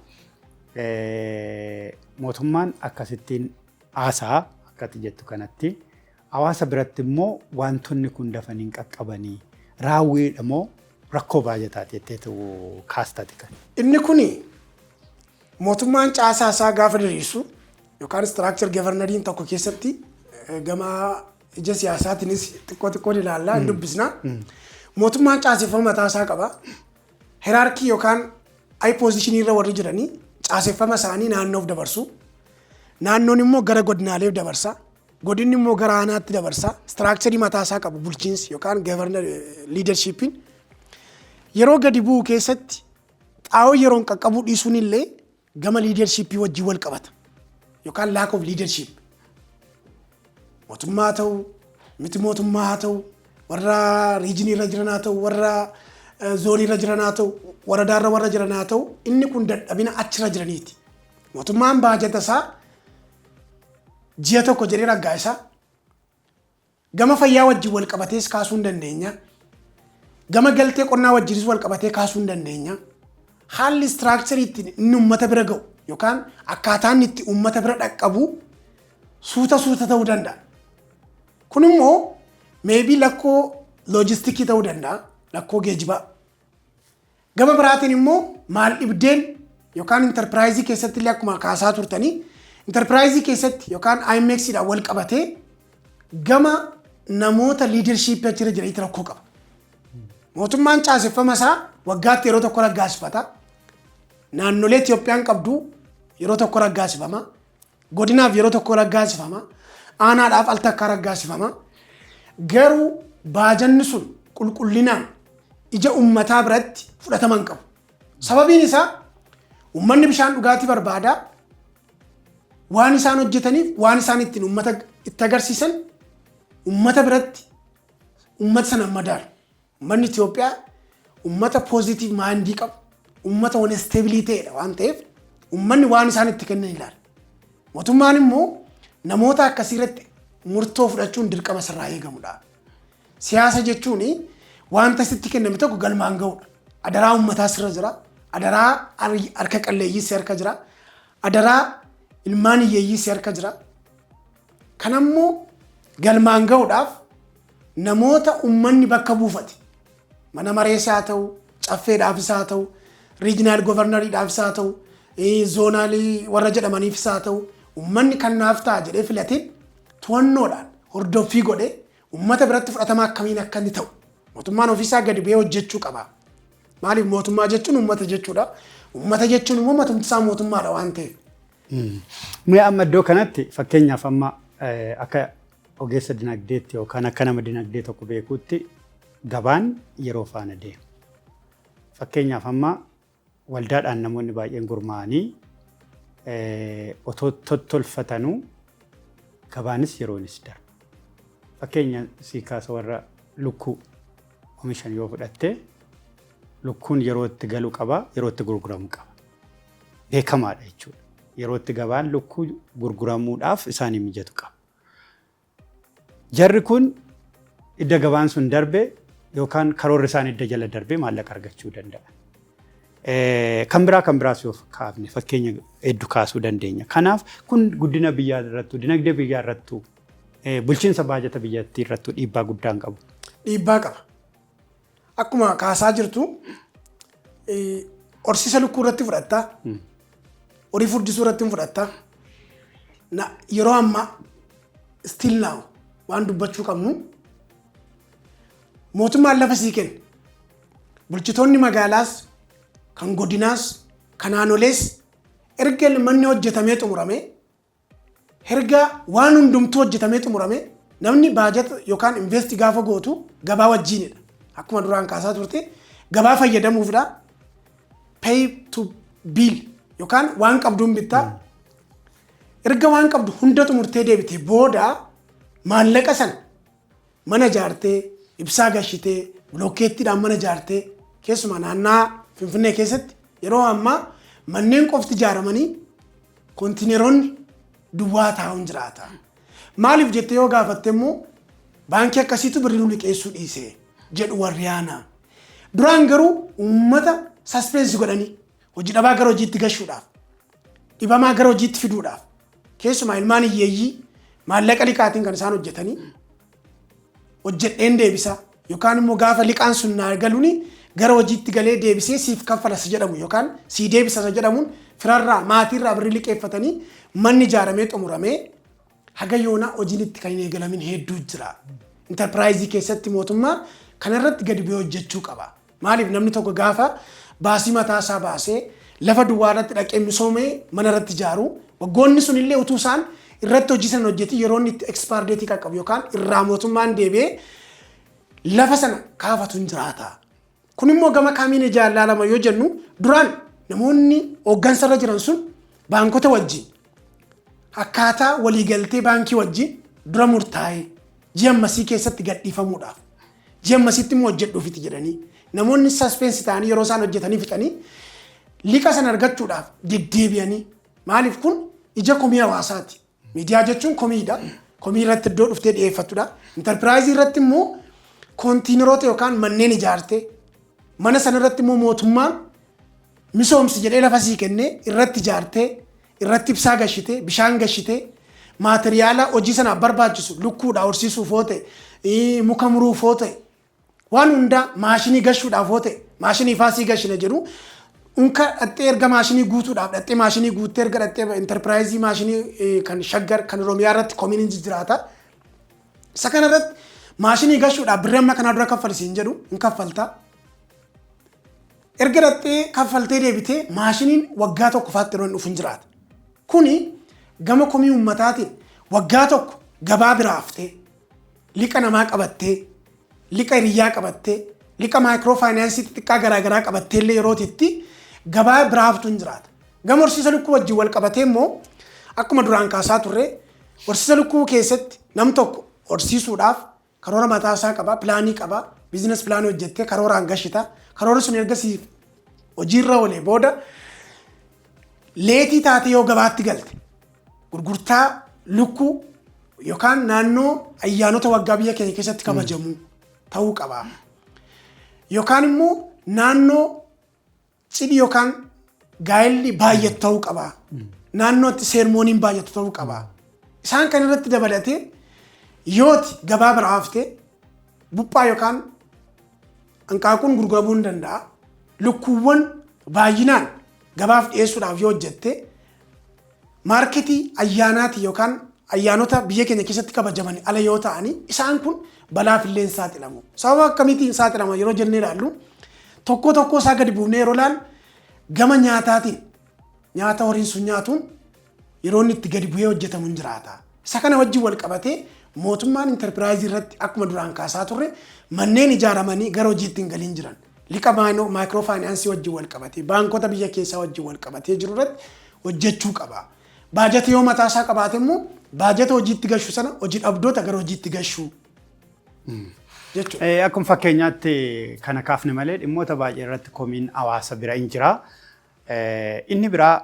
Mootummaan akkasittiin haasaa akkati jettu kanatti hawaasa biratti immoo wantoonni kun dafanii qaqqabanii raawwiidha moo rakkoo baajataati jetteetu kaastati kan. Inni kuni mootummaan caasaa isaa gaafa diriirsu yookaan istiraakchar gavarnariin tokko keessatti gama ija siyaasaatiinis xiqqoo ilaallaa hin dubbisna. Mootummaan caaseffama mataa isaa qaba. Hiraarkii yookaan ayi poozishinii irra warri jiranii caaseffama isaanii naannoof dabarsu. Naannoon immoo gara godinaaleef dabarsa. Godinni immoo gara aanaatti dabarsa. Istiraakcharii mataa isaa qabu bulchiinsi yookaan gavarnar liidarshiippiin. Yeroo gadi bu'u keessatti xaa'oo yeroon qaqqabuu dhiisuun illee gama liidarshiippii wajjin wal qabata. Yookaan lack of leadership. Mootummaa haa ta'u, miti mootummaa haa ta'u, warra riijinii irra jiran haa ta'u, warra zoonii irra jiran haa ta'u, waradaarra warra jiran haa ta'u, inni kun dadhabina achirra jiraniiti. Mootummaan baajata isaa ji'a tokko jedhee raggaasisaa gama fayyaa wajjin wal qabatees kaasuu hin dandeenya. Gama galtee qonnaa wajjinis wal qabatee kaasuu hin dandeenya. Haalli istiraakcharii ittiin inni uummata bira ga'u yookaan akkaataan itti uummata bira dhaqqabu suuta ta'uu danda'a. Kun immoo meebii lakkoo loojistikii ta'uu danda'a, lakkoo geejibaa. Gama biraatiin immoo maal dhibdeen yookaan intarpiraayizii keessatti illee akkuma kaasaa turtanii intarpiraayizii keessatti yookaan IMX'dhaan wal qabatee gama namoota liidarshiippii achirra jiranitti rakkoo qaba. Mootummaan caaseffama isaa waggaatti yeroo tokko raggaasifata. Naannolee Itoophiyaan qabdu yeroo tokko raggaasifama. Godinaaf yeroo tokko raggaasifama. Aanaadhaaf al takka raggaasifama. Garuu baajanni sun qulqullinaan ija uummataa biratti fudhatama hin qabu. Sababiin isaa uummanni bishaan dhugaatii barbaada. Waan isaan hojjetaniif waan isaan ittiin uummata itti agarsiisan uummata biratti uummata sana madaalu. Uummanni Itoophiyaa uummata poozitiiv maayindii qabu, uummata honesteebilii ta'edha waan ta'eef uummanni waan isaan itti kennan ilaala. Mootummaan immoo namoota akkasii irratti murtoo fudhachuun dirqama sirraa eegamudha. Siyaasa jechuun wanta sitti kenname tokko galmaan ga'udha. Adaraa uummataa sirra jira, adaraa harka qalleeyyii si harka jira, adaraa ilmaan hiyyeeyyii si harka jira. Kanammoo galmaan ga'uudhaaf namoota uummanni bakka buufate mana marees haa ta'u, caffeedhaafis haa ta'u, riijinaal govarnariidhaafis haa ta'u, zoonaalii warra jedhamaniifis haa ta'u, uummanni kan naaf ta'a jedhee filateen to'annoodhaan hordoffii godhee uummata biratti fudhatama akkamiin akka inni ta'u mootummaan ofiisaa gadi ba'ee hojjechuu qaba. Maaliif mootummaa jechuun uummata jechuudha. Uummata jechuun immoo matumtisaa mootummaadha waan ta'eef. Mi'a amma iddoo kanatti fakkeenyaaf amma akka ogeessa dinagdeetti yookaan akka nama dinagdee tokko beekuutti gabaan yeroo faana deema. Fakkeenyaaf amma waldaadhaan namoonni baay'een gurmaa'anii otoo tottolfatanuu gabaanis yeroonis darba. Fakkeenya sii kaasa warra lukkuu oomishan yoo fudhatte lukkuun yeroo itti galu qaba, yeroo itti gurguramu qaba. Beekamaadha jechuudha. Yeroo itti gabaan lukkuu gurguramuudhaaf isaanii mijatu qaba. Jarri kun idda gabaan sun darbe yookaan karoorri isaan idda jala darbe maallaqa argachuu danda'a. Kan biraas yoo kaafne fakkeenya hedduu kaasuu dandeenya. Kanaaf kun guddina biyyaa irrattuu, dinagdee biyyaa irrattuu, bulchiinsa baajata biyyattii irrattuu dhiibbaa guddaa hin qabu. Dhiibbaa qaba. Akkuma kaasaa jirtu horsiisa lukkuu irratti fudhattaa, horii furdisuu irratti fudhattaa. Yeroo ammaa still now waan dubbachuu qabnu mootummaan lafa sii kenna. Bulchitoonni magaalaas, kan godinaas, kan aanolees erga manni hojjetamee xumuramee, erga waan hundumtuu hojjetamee xumuramee namni baajata yookaan investi gaafa gootu gabaa wajjiinidha. Akkuma duraan kaasaa turte gabaa fayyadamuufidha. Pay to bill yookaan waan qabduun bittaa. Erga waan qabdu hunda xumurtee deebitee booda maallaqa sana mana ijaartee, ibsaa gashitee, bilookeettiidhaan mana ijaartee keessumaa naannaa Finfinnee keessatti yeroo ammaa manneen qofti ijaaramanii kontiineroonni duwwaa taa'uun jiraata. Maaliif jettee yoo gaafatte immoo baankii akkasiitu birrii nu liqeessuu dhiisee jedhu warri aanaa. Duraan garuu uummata saspeensi godhanii hojii dhabaa gara hojiitti gashuudhaaf, dhibamaa gara hojiitti fiduudhaaf keessumaa ilmaan hiyyeeyyii maallaqa liqaatiin kan isaan hojjetanii hojjedheen deebisa yookaan immoo gaafa liqaan sun naa galuuni gara hojiitti galee deebisee siif kaffala isa jedhamu yookaan sii deebisa isa jedhamuun firarraa maatiirraa birrii liqeeffatanii manni ijaaramee xumuramee haga yoona hojiin itti kan hin eegalamin hedduu jira. Intarpiraayizii keessatti mootummaa kanarratti gadi bu'ee hojjechuu qaba. Maaliif namni tokko gaafa baasii mataa isaa baasee lafa duwwaa irratti dhaqee misoomee mana irratti ijaaru waggoonni sun illee utuu isaan irratti hojii sana hojjeti yeroo inni itti ekspaardeetii qaqqabu yookaan irraa mootummaan deebi'ee lafa sana kaafatu hin jiraata. Kun immoo gama kamiin jaallalama yoo jennu duraan namoonni hooggansarra jiran sun baankota wajjin akkaataa waliigaltee baankii wajjin dura murtaa'ee ji'a ammasii keessatti gadhiifamuudhaaf ji'a ammasiitti immoo hojjedhuufiti jedhanii namoonni saspeensi ta'anii yeroo isaan hojjetanii fixanii liqa sana argachuudhaaf deddeebi'anii maaliif kun ija komii hawaasaati. Miidiyaa jechuun komiidha. Komii irratti iddoo dhuftee dhiyeeffattudha. Intarpiraayizii irratti immoo kontiineroota yookaan manneen ijaartee mana sana irratti immoo mootummaan misoomsi jedhee lafa sii kennee irratti ijaartee irratti ibsaa gashitee bishaan gashitee maateriyaala hojii sanaaf barbaachisu lukkuudha horsiisuuf yoo ta'e muka muruuf yoo ta'e waan hundaa maashinii gashuudhaaf yoo ta'e maashinii faasii gashina jedhu unka dhattee erga maashinii guutuudhaaf dhattee maashinii guuttee erga dhattee intarpiraayizii maashinii kan shaggar kan oromiyaa irratti komiin jiraata. Isa kana irratti maashinii gashuudhaaf birrii amma kanaa dura kaffalisiin jedhu hin kaffaltaa. Erga dhattee kaffaltee deebitee maashiniin waggaa tokko faatti yeroo hin dhufu hin jiraata. Kuni gama komii uummataatiin waggaa tokko gabaa biraa haftee liqa namaa qabattee liqa hiriyyaa qabattee liqa maayikiroo faayinaansii xixiqqaa garaagaraa qabattee illee yerootitti gabaa biraa haftu hin jiraata. Gama horsiisa lukkuu wajjin wal qabatee immoo akkuma duraan kaasaa turre horsiisa lukkuu keessatti nam tokko horsiisuudhaaf karoora mataa isaa qaba, pilaanii qaba, biizines pilaanii hojjettee karooraan gashita. Karoora sun ergasii hojiirra oolee booda leetii taatee yoo gabaatti galte gurgurtaa lukkuu yookaan naannoo ayyaanota waggaa biyya keenya keessatti kabajamu ta'uu qaba. Yookaan immoo naannoo cidhi yookaan gaa'elli baay'atu ta'uu qaba. Naannootti seermooniin baay'atu ta'uu qaba. Isaan kan irratti dabalatee yooti gabaa biraa haftee buphaa yookaan hanqaaquun gurguramuu hin danda'a. Lukkuuwwan baay'inaan gabaaf dhiyeessuudhaaf yoo hojjette maarketii ayyaanaati yookaan ayyaanota biyya keenya keessatti kabajaman ala yoo ta'ani isaan kun balaaf illee saaxilamu. Sababa akkamiitiin saaxilama yeroo jennee ilaallu tokko isaa gadi buufnee yeroo ilaallu gama nyaataatiin nyaata horiin sun nyaatuun yeroo inni itti gadi bu'ee hojjetamu hin jiraata. Isa kana wajjin wal qabatee mootummaan intarpiraayizii irratti akkuma duraan kaasaa turre manneen ijaaramanii gara hojiitti hin galiin jiran. Liqa maayikiroo faayinaansii wajjin wal qabatee baankota biyya keessaa wajjin wal qabatee jiru irratti hojjechuu qaba. Baajata yoo mataa isaa qabaate immoo baajata hojiitti gashu sana hojii dhabdoota gara hojiitti gashuu. jechuudha. Akkuma fakkeenyaatti kana kaafne malee dhimmoota baay'ee irratti komiin hawaasa bira hin jira. Inni biraa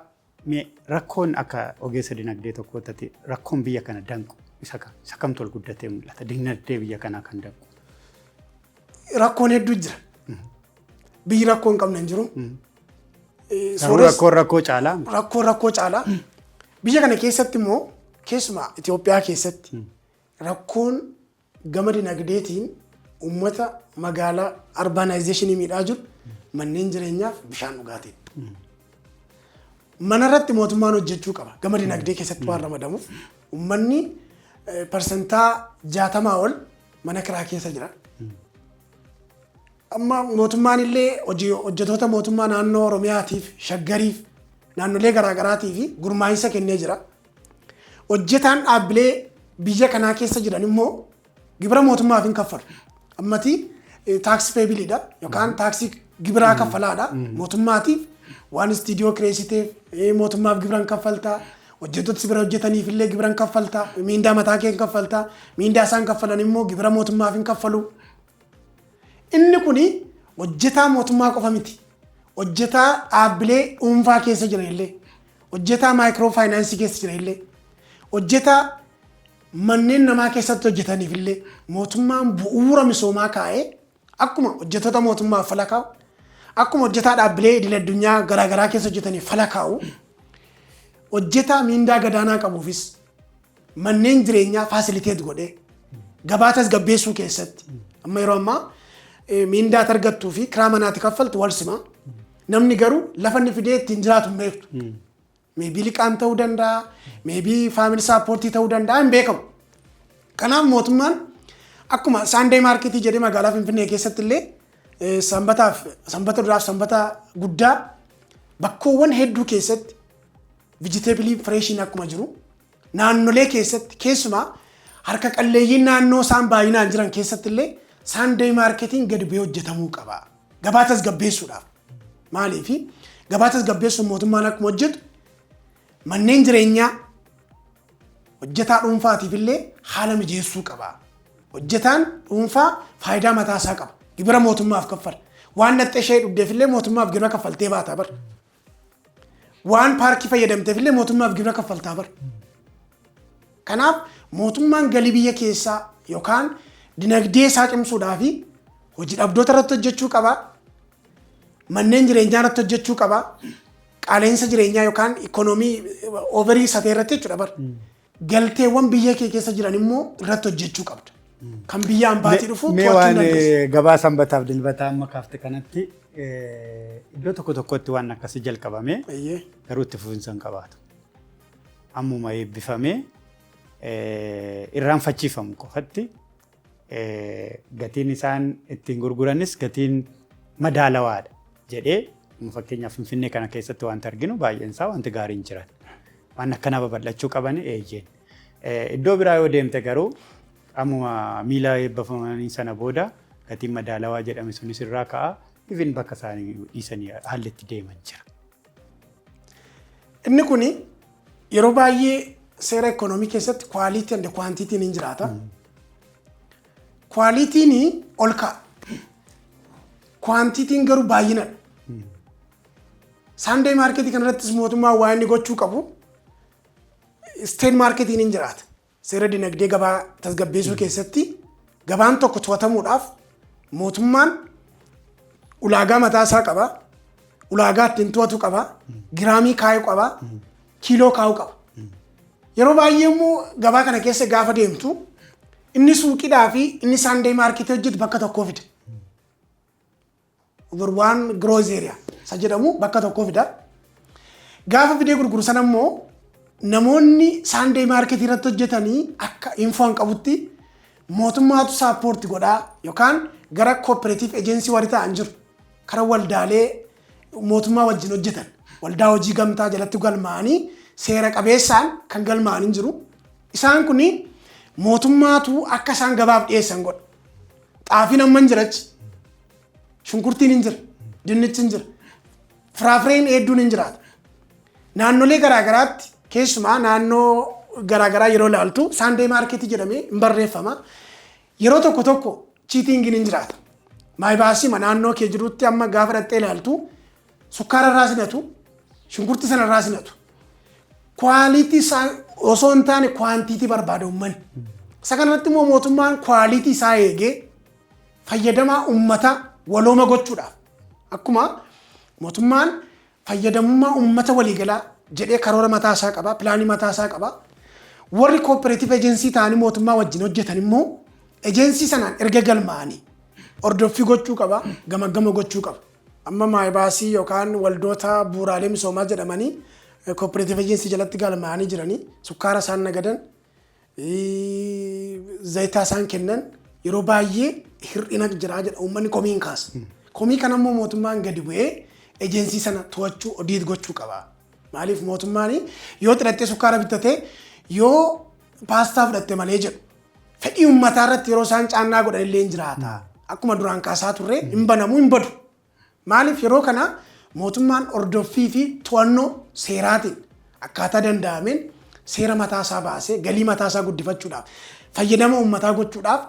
rakkoon akka ogeessa dinagdee tokkootti rakkoon biyya kana danqu isa kamtu ol guddatee mul'ata dinagdee biyya kanaa kan danqu. Rakkoon hedduu jira. Biyyi rakkoo hin qabne hin jiru. Rakkoo caalaa. Rakkoo caalaa. Biyya kana keessatti immoo keessumaa Itoophiyaa keessatti rakkoon gama dinagdeetiin uummata magaalaa urbanization miidhaa jiru manneen jireenyaaf bishaan dhugaatii. Mana irratti mootummaan hojjechuu qaba. Gama dinagdee keessatti waan ramadamuuf uummanni parsantaa 60 ol mana kiraa keessa jira. Amma mootummaan illee hojjetoota mootummaa naannoo Oromiyaatiif, Shaggariif, naannolee garaagaraatiif gurmaa'insa kennee jira. Hojjetaan dhaabbilee biyya kanaa keessa jiran immoo gibira mootummaaf hin kaffalu. Ammati taaksii peebiliidha yookaan taaksii gibiraa kaffalaadha. Mootummaatiif waan istiidiyoo kireessiteef mootummaaf gibira hin kaffaltaa. Hojjetoota bira hojjetaniif illee gibira hin kaffaltaa. Miindaa mataa kee hin kaffaltaa. Miindaa isaan kaffalan immoo gibira mootummaaf hin kaffalu. Inni kuni hojjetaa mootummaa qofa miti. Hojjetaa dhaabbilee dhuunfaa keessa jiran illee. Hojjetaa maayikiroo faayinaansii keessa jiran illee. Hojjetaa manneen namaa keessatti hojjetaniif illee mootummaan bu'uura misoomaa kaa'ee akkuma hojjetoota mootummaa fala kaa'u akkuma hojjetaa dhaabbilee idil addunyaa garaagaraa keessa hojjetaniif fala kaa'u hojjetaa miindaa gadaanaa qabuufis manneen jireenyaa faasiliteet godhee gabaa tasgabbeessuu keessatti amma yeroo ammaa miindaa argattuu fi kiraa manaatti kaffaltu wal sima namni garuu lafa inni fidee ittiin jiraatu hin beektu. Maybe liqaan ta'uu danda'a, maybe family support ta'uu danda'a hin beekamu. Kanaaf mootummaan akkuma Sunday market jedhee magaalaa Finfinnee keessatti illee sanbata duraaf sanbata guddaa bakkoowwan hedduu keessatti vegetable freshiin akkuma jiru naannolee keessatti keessumaa harka qalleeyyiin naannoo isaan baay'inaan jiran keessatti illee Sunday marketiin gadi bu'ee hojjetamuu qaba. Gabaa tasgabbeessuudhaaf. Maaliif gabaa tasgabbeessuun mootummaan akkuma hojjetu manneen jireenyaa hojjetaa dhuunfaatiif illee haala mijeessuu qaba. Hojjetaan dhuunfaa faayidaa mataa isaa qaba. Gibira mootummaaf kaffala. Waan naxxee ishee dhugdeef illee mootummaaf gibira kaffaltee baata bar. Waan paarkii fayyadamteef illee mootummaaf gibira kaffaltaa bar. Kanaaf mootummaan galii biyya keessaa yookaan dinagdee isaa cimsuudhaaf hojii dhabdoota irratti hojjechuu qaba. Manneen jireenyaa irratti hojjechuu qaba. Qaaleensa jireenyaa yookaan ikoonoomii ooverii satee irratti jechuudha bar. Galteewwan biyya kee keessa jiran immoo irratti hojjechuu qabda. Kan biyya ambaatii dhufu mee waan gabaa sanbataaf dilbataa amma kaafte kanatti iddoo tokkotti waan akkasii jalqabame garuu itti fufinsa hin qabaatu. Ammuma eebbifamee irraanfachiifamu qofatti gatiin isaan ittiin gurguranis gatiin madaalawaadha jedhee fakkeenyaaf Finfinnee kana keessatti wanti arginu baay'een isaa wanti gaariin jiran. Waan akkanaa babal'achuu qaban eeyyeen. Iddoo biraa yoo deemte garuu ammuma miila eebbifamanii sana booda gatiin madaalawaa jedhame sunis irraa ka'a. Even bakka isaanii dhiisanii haalli itti deeman jira. Inni kuni yeroo baay'ee seera ikoonoomii keessatti kwaalitii and kwaantitiin hin jiraata. Kwaalitiin ol ka'a. Kwaantitiin garuu baay'inadha. Sunday marketii kanarrattis mootummaan waa inni gochuu qabu state marketiin hin jiraata. Seera dinagdee gabaa tasgabbeessuu keessatti gabaan tokko to'atamuudhaaf mootummaan ulaagaa mataa isaa qaba. Ulaagaa ittiin to'atu qaba. Giraamii kaayuu qaba. Kiiloo kaayuu qaba. Yeroo baay'ee immoo gabaa kana keessa gaafa deemtu inni suuqidhaa fi inni Sunday marketii hojjetu bakka tokkoo fida. Waan gross area isa jedhamu bakka tokkoo fida. Gaafa fidee gurguru sana immoo namoonni Sunday marketii irratti hojjetanii akka infoon qabutti mootummaatu saappoorti godhaa yookaan gara cooperative agency warri ta'an jiru. Kara waldaalee mootummaa wajjin hojjetan. Waldaa hojii gamtaa jalatti galmaa'anii seera qabeessaan kan galmaa'anii jiru. Isaan kuni mootummaatu akka isaan gabaaf dhiyeessan godha. Xaafiin amma hin jirachi. Shunkurtiin hin jira. Dinnichi hin jira. Firaafireen hedduun hin jiraata. Naannolee garaagaraatti keessumaa naannoo garaagaraa yeroo ilaaltu Sunday marketii jedhamee hin barreeffama. Yeroo tokko chiitingiin hin jiraata. Maayibaasii naannoo kee jirutti amma gaafa dhattee ilaaltu sukkaara irraa sinatu, shunkurtii sana irraa sinatu. Kwaalitii isaa osoo hin taane kwaantiitii barbaada uummanni. Isa kanarratti immoo mootummaan kwaalitii isaa eegee fayyadamaa uummata walooma gochuudhaaf. Akkuma mootummaan fayyadamummaa uummata waliigalaa jedhee karoora mataa isaa qaba, pilaanii mataa isaa qaba. Warri cooperative agency ta'anii mootummaa wajjin hojjetan immoo agency sanaan erga galmaa'anii ordoffii gochuu qaba, gamaggama gochuu qaba. Amma maayibaasii yookaan waldoota bu'uuraalee misoomaa jedhamanii cooperative agency jalatti galmaa'anii jiranii sukkaara isaan nagadan, zayita isaan kennan yeroo baay'ee hir'ina jira jedha uummanni komii hin kaasa. Komii kana immoo mootummaan gadi bu'ee agency sana to'achuu odiit gochuu qaba. Maaliif mootummaan yoo xidhattee sukkaara bittatee yoo paastaa fudhatte malee jedhu fedhii uummataa irratti yeroo isaan caannaa godhan illee hin jiraata. Akkuma duraan kaasaa turre hin banamu hin badu. Maaliif yeroo kana mootummaan ordoffii fi to'annoo seeraatiin akkaataa danda'ameen seera mataasaa baasee galii mataasaa guddifachuudhaaf fayyadama uummataa gochuudhaaf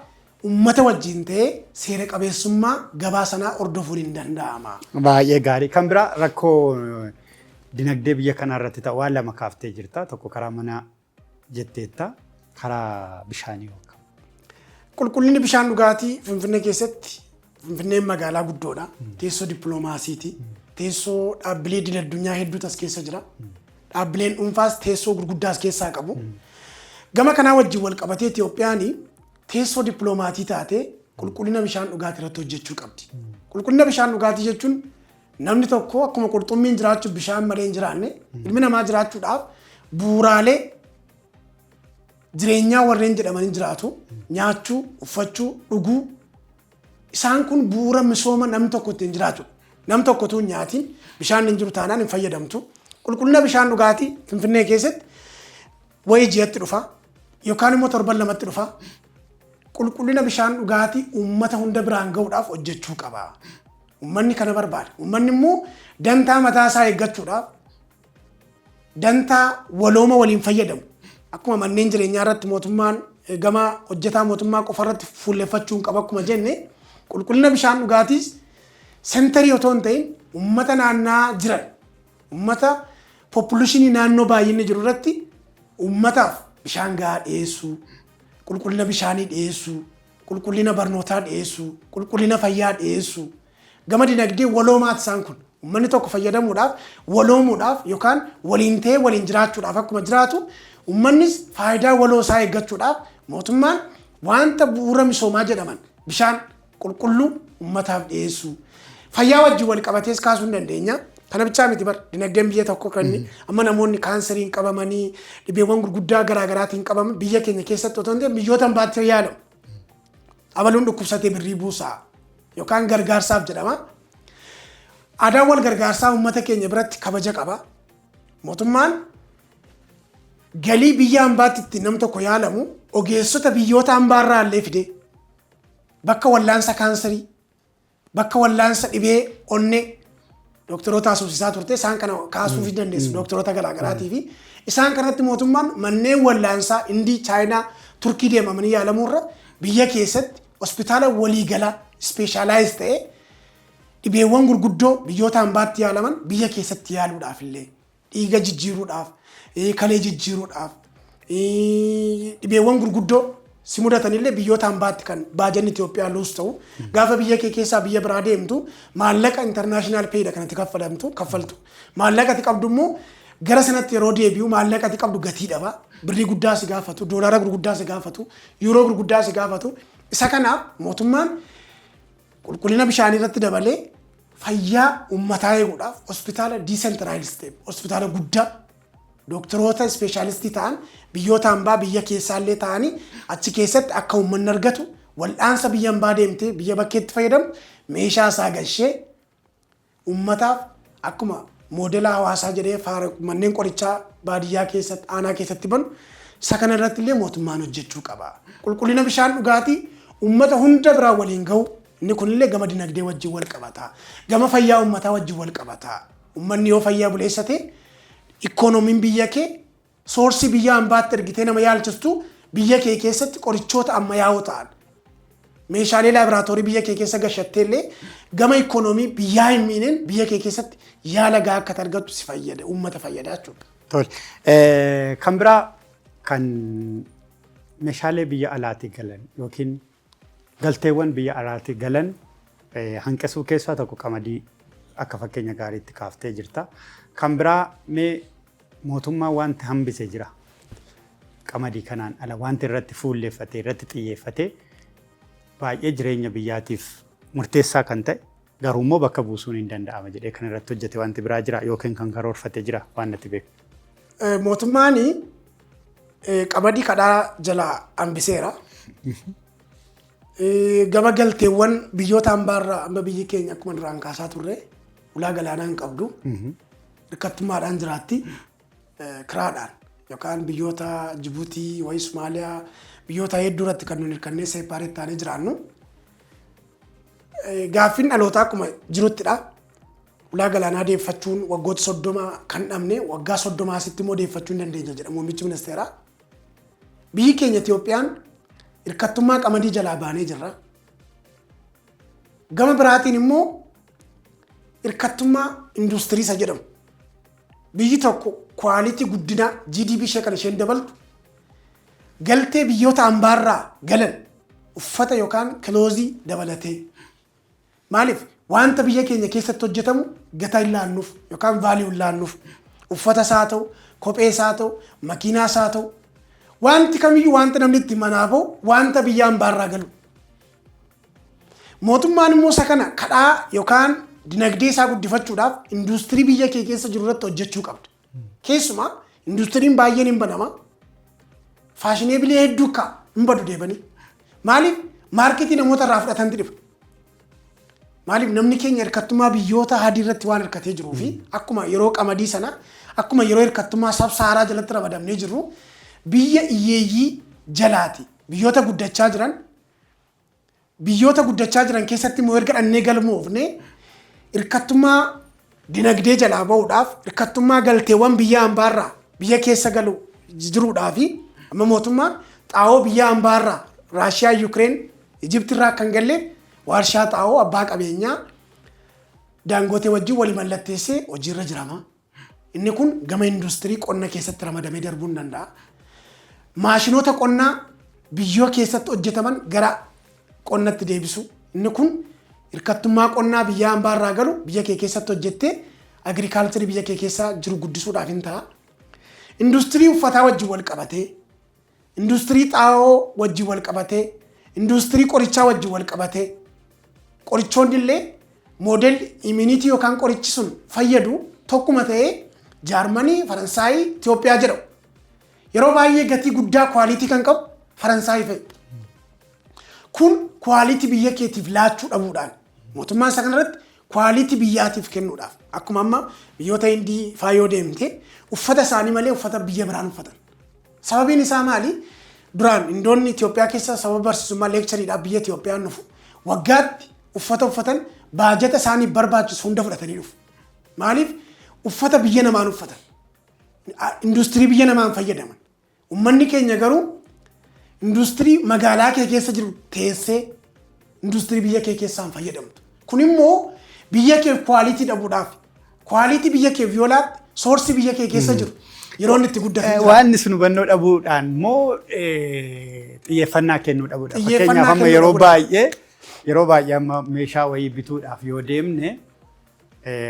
uummata wajjin ta'ee seera qabeessummaa gabaa sanaa ordofuun hin danda'ama. Baay'ee gaarii. Kan biraa rakkoo dinagdee biyya kanaa irratti ta'u waan lama kaaftee jirta. Tokko karaa manaa jetteetta, karaa bishaanii yookaan. Qulqullinni bishaan dhugaatii Finfinnee keessatti Finfinneen magaalaa guddoodha. Teessoo dippiloomaasiiti. Teessoo dhaabbilee idil addunyaa hedduutu as keessa jira. Dhaabbileen dhuunfaas teessoo gurguddaa as keessaa qabu. Gama kanaa wajjin wal qabatee Itoophiyaan teessoo dippiloomaatii taatee qulqullina bishaan dhugaatii irratti hojjechuu qabdi. Qulqullina bishaan dhugaatii jechuun namni tokko akkuma qurxummiin jiraachuuf bishaan malee hin jiraanne ilmi namaa jiraachuudhaaf bu'uuraalee jireenyaa warreen jedhamanii jiraatu nyaachuu, uffachuu, dhuguu isaan kun bu'uura misooma namni tokko ittiin jiraatu. Namni tokko utuu hin nyaatiin bishaan hin jiru taanaan hin fayyadamtu. Qulqullina bishaan dhugaatii Finfinnee keessatti wayii ji'atti dhufa yookaan immoo torban lamatti dhufa. Qulqullina bishaan dhugaatii uummata hunda biraan gahuudhaaf hojjechuu qaba. Uummanni kana barbaada. Uummanni immoo dantaa mataa isaa eeggachuudhaaf dantaa walooma waliin fayyadamu. Akkuma manneen jireenyaa irratti mootummaan gama hojjetaa mootummaa qofa irratti fuulleffachuu hin qabu akkuma jenne qulqullina bishaan dhugaatiis sentarii otoo hin ta'in uummata naannaa jiran uummata populuushinii naannoo baay'inni jiru irratti uummataaf bishaan gahaa dhiyeessuu, qulqullina bishaanii dhiyeessuu, qulqullina barnootaa dhiyeessuu, qulqullina fayyaa dhiyeessuu. Gama dinagdee waloomaati isaan kun. Uummanni tokko fayyadamuudhaaf, waloomuudhaaf yookaan waliin ta'ee waliin jiraachuudhaaf akkuma jiraatu uummannis faayidaa waloo isaa eeggachuudhaaf mootummaan wanta bu'uura misoomaa jedhaman bishaan qulqulluu uummataaf dhiyeessuu. Fayyaa wajjin wal qabatees kaasuu hin dandeenya. Kana bichaa miti bar dinagdeen biyya tokko kan amma namoonni kaanseriin qabamanii dhibeewwan gurguddaa garaagaraatiin qabaman biyya keenya keessatti otoo hin ta'in biyyoota hambaatti yaalamu. Abaluun dhukkubsatee birrii buusaa yookaan gargaarsaaf jedhama. Aadaan wal gargaarsaa uummata keenya biratti kabaja qaba. Mootummaan galii biyya hambaatti itti nam tokko yaalamu ogeessota biyyoota hambaarraa illee fide bakka wallaansa kaanserii, bakka wallaansa dhibee onnee doktoroota asuusisaa turte isaan kana kaasuu fi dandeessu doktoroota garaagaraatii fi isaan kanatti mootummaan manneen wallaansaa Indii, Chaayinaa, Turkii deemamanii yaalamuurra biyya keessatti hospitaala waliigalaa ispeeshaalaayiz ta'ee dhibeewwan gurguddoo biyyoota hambaatti yaalaman biyya keessatti yaaluudhaaf illee dhiiga jijjiiruudhaaf, kalee jijjiiruudhaaf, dhibeewwan gurguddoo si mudatanillee biyyoota hambaatti kan baajanni Itoophiyaa luus ta'u gaafa biyya kee keessaa biyya biraa deemtu maallaqa intarnaashinaal peeyidha kanatti kaffaltu. Maallaqa ati qabdu immoo gara sanatti yeroo deebi'u maallaqa ati qabdu gatii dhaba. Birrii guddaa si gaafatu, doolaara gurguddaa si gaafatu, yuuroo gurguddaa si gaafatu. Isa kanaaf mootummaan qulqullina bishaanii irratti dabalee fayyaa uummataa eeguudhaaf hospitaala diisentiraalistee hospitaala guddaa doktoroota ispeeshaalistii ta'an biyyoota hambaa biyya keessaallee ta'anii achi keessatti akka uummanni argatu wal'aansa biyya hambaa deemtee biyya bakkeetti fayyadamu meeshaa isaa gashee uummataaf akkuma moodela hawaasaa jedhee manneen qorichaa baadiyyaa keessatti aanaa keessatti banu isa kana irratti illee mootummaan hojjechuu qaba. Qulqullina bishaan dhugaatii uummata hunda biraa waliin gahu inni kunillee gama dinagdee wajjin wal qabata. Gama fayyaa uummataa wajjin wal qabata. Uummanni yoo fayyaa buleessate ikoonomiin biyya kee soorsii biyya hambaatti ergitee nama yaalchistu biyya kee keessatti qorichoota ammayyaa'oo ta'an meeshaalee laaboraatoorii biyya kee keessa gashattee illee gama ikoonoomii biyyaa hin miineen biyya kee keessatti yaala gahaa akka argattu si fayyada uummata fayyada jechuudha. Tole. Kan biraa kan meeshaalee biyya alaatii galan yookiin galteewwan biyya alaatii galan hanqisuu keessaa tokko qamadii akka fakkeenya gaariitti kaaftee jirta. Kan biraa mee mootummaa wanti hambisee jira. Qamadii kanaan ala wanti irratti fuulleeffatee irratti xiyyeeffatee baay'ee jireenya biyyaatiif murteessaa kan ta'e garuu immoo bakka buusuun hin danda'ama jedhee kan irratti hojjete wanti biraa jira yookiin kan karoorfatee jira waan natti beeku. Mootummaan qamadii kadhaa jalaa hambiseera. Gama galteewwan biyyoota hambaarraa amma biyyi keenya akkuma duraan kaasaa turre ulaa galaanaa hin qabdu. Hirkattummaadhaan jiraatti kiraadhaan yookaan biyyoota Jibuutii wayii Somaaliyaa biyyoota hedduu irratti kan nuyi hirkannee seepaareet taanee jiraannu. Gaaffiin dhalootaa akkuma jiruttidha. Ulaa galaanaa deeffachuun waggoota 30 kan dhabne waggaa 30 asitti immoo deeffachuu hin dandeenya jedha muummichi ministeeraa. Biyyi keenya Itoophiyaan hirkattummaa qamadii jalaa baanee jirra. Gama biraatiin immoo hirkattummaa industirii isa jedhamu. Biyyi tokko kwaalitii guddina GDP ishee kan isheen dabaltu galtee biyyoota hambaarraa galan uffata yookaan kiloozii dabalatee. Maaliif wanta biyya keenya keessatti hojjetamu gatii hin laannuuf yookaan vaalii hin laannuuf uffata isaa ta'u kophee isaa ta'u makiinaa isaa ta'u wanti kamiyyuu wanta namni itti manaa bahu wanta biyya hambaarraa galu. Mootummaan immoo isa kana kadhaa yookaan dinagdee isaa guddifachuudhaaf industirii biyya kee keessa jiru irratti hojjechuu qabda. Keessumaa industiriin baay'een hin banama. Faashinee bilee hedduu akka hin badu deebanii. Maaliif maarketii namoota irraa fudhatantu dhiba. Maaliif namni keenya hirkattummaa biyyoota adii irratti waan hirkatee jiruu fi akkuma yeroo qamadii sana akkuma yeroo hirkattummaa sab-saaraa jalatti ramadamnee jirru biyya hiyyeeyyii jalaati. Biyyoota guddachaa jiran keessatti immoo erga dhannee galmoofne hirkattummaa dinagdee jalaa bahuudhaaf hirkattummaa galteewwan biyya hambaarraa biyya keessa galu jiruudhaa fi amma mootummaan xaa'oo biyya hambaarraa Raashiyaa, Yukireen, Ijiptirraa kan galle warshaa xaa'oo abbaa qabeenyaa Daangotee wajjin walii mallatteessee hojiirra jirama. Inni kun gama industirii qonna keessatti ramadamee darbuu ni danda'a. Maashinoota qonnaa biyyoo keessatti hojjetaman gara qonnatti deebisu. Inni kun hirkattummaa qonnaa biyya hambaarraa galu biyya kee keessatti hojjettee agirikaalcharii biyya kee keessa jiru guddisuudhaaf hin ta'a. Industirii uffataa wajjin wal qabatee, industirii xaa'oo wajjin wal qabatee, industirii qorichaa wajjin wal qabatee, qorichoonni illee moodelli immunitii yookaan qorichi sun fayyadu tokkuma ta'ee Jaarmanii, Faransaayii, Itoophiyaa jedhamu. Yeroo baay'ee gatii guddaa kwaalitii kan qabu Faransaayii fa'i. Kun kwaalitii biyya keetiif laachuu dhabuudhaan mootummaan isa kanarratti kwaalitii biyyaatiif kennuudhaaf akkuma amma biyyoota Hindii faayoo deemte uffata isaanii malee uffata biyya biraan uffatan. Sababiin isaa maali? Duraan Indoonni Itoophiyaa keessa sababa barsiisummaa leekchariidhaaf biyya Itoophiyaan dhufu waggaatti uffata uffatan baajata isaanii barbaachisu hunda fudhatanii dhufu. Maaliif? Uffata biyya namaan uffatan. Industirii biyya namaan fayyadaman. Uummanni keenya garuu industirii magaalaa kee keessa jiru teessee industirii biyya kee keessaan fayyadamtu. Kun immoo biyya keef kwaalitii dhabuudhaaf kwaalitii biyya keef yoo laatte soorsii biyya kee keessa jiru yeroo inni itti guddatu. Waan sun hubannoo dhabuudhaan moo xiyyeeffannaa kennuu dhabuudhaan. Fakkeenyaaf amma yeroo baay'ee amma meeshaa wayii bituudhaaf yoo deemne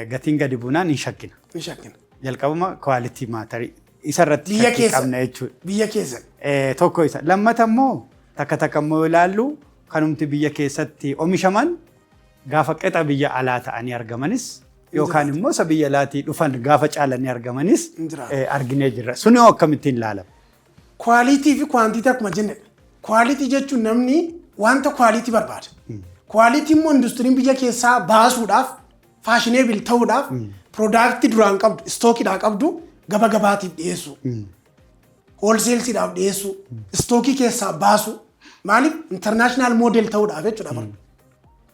gatiin gadi buunaan hin shakkina. Hin shakkina. Jalqabuma kwaalitii maatarii isarratti shakkii qabna jechuudha. Biyya keessa. Tokko isa. Lammata immoo takka immoo ilaallu kanumti biyya keessatti oomishaman gaafa qixa biyya alaa ta'anii argamanis yookaan immoo isa biyya alaatii dhufan gaafa caalanii argamanis arginee jirra. Suni hoo akkamittiin ilaalama? Kwaalitii fi kwaantitii akkuma jenne. Kwaalitii jechuun namni wanta kwaalitii barbaada. Kwaalitii immoo industiriin biyya keessaa baasuudhaaf faashineebil ta'uudhaaf piroodaaktii duraan qabdu istookiidhaa qabdu gaba gabaatiif dhiyeessu. Hoolseelsiidhaaf dhiyeessu. Istookii keessaa baasu. Maaliif intarnaashinaal moodel ta'uudhaaf jechuudha.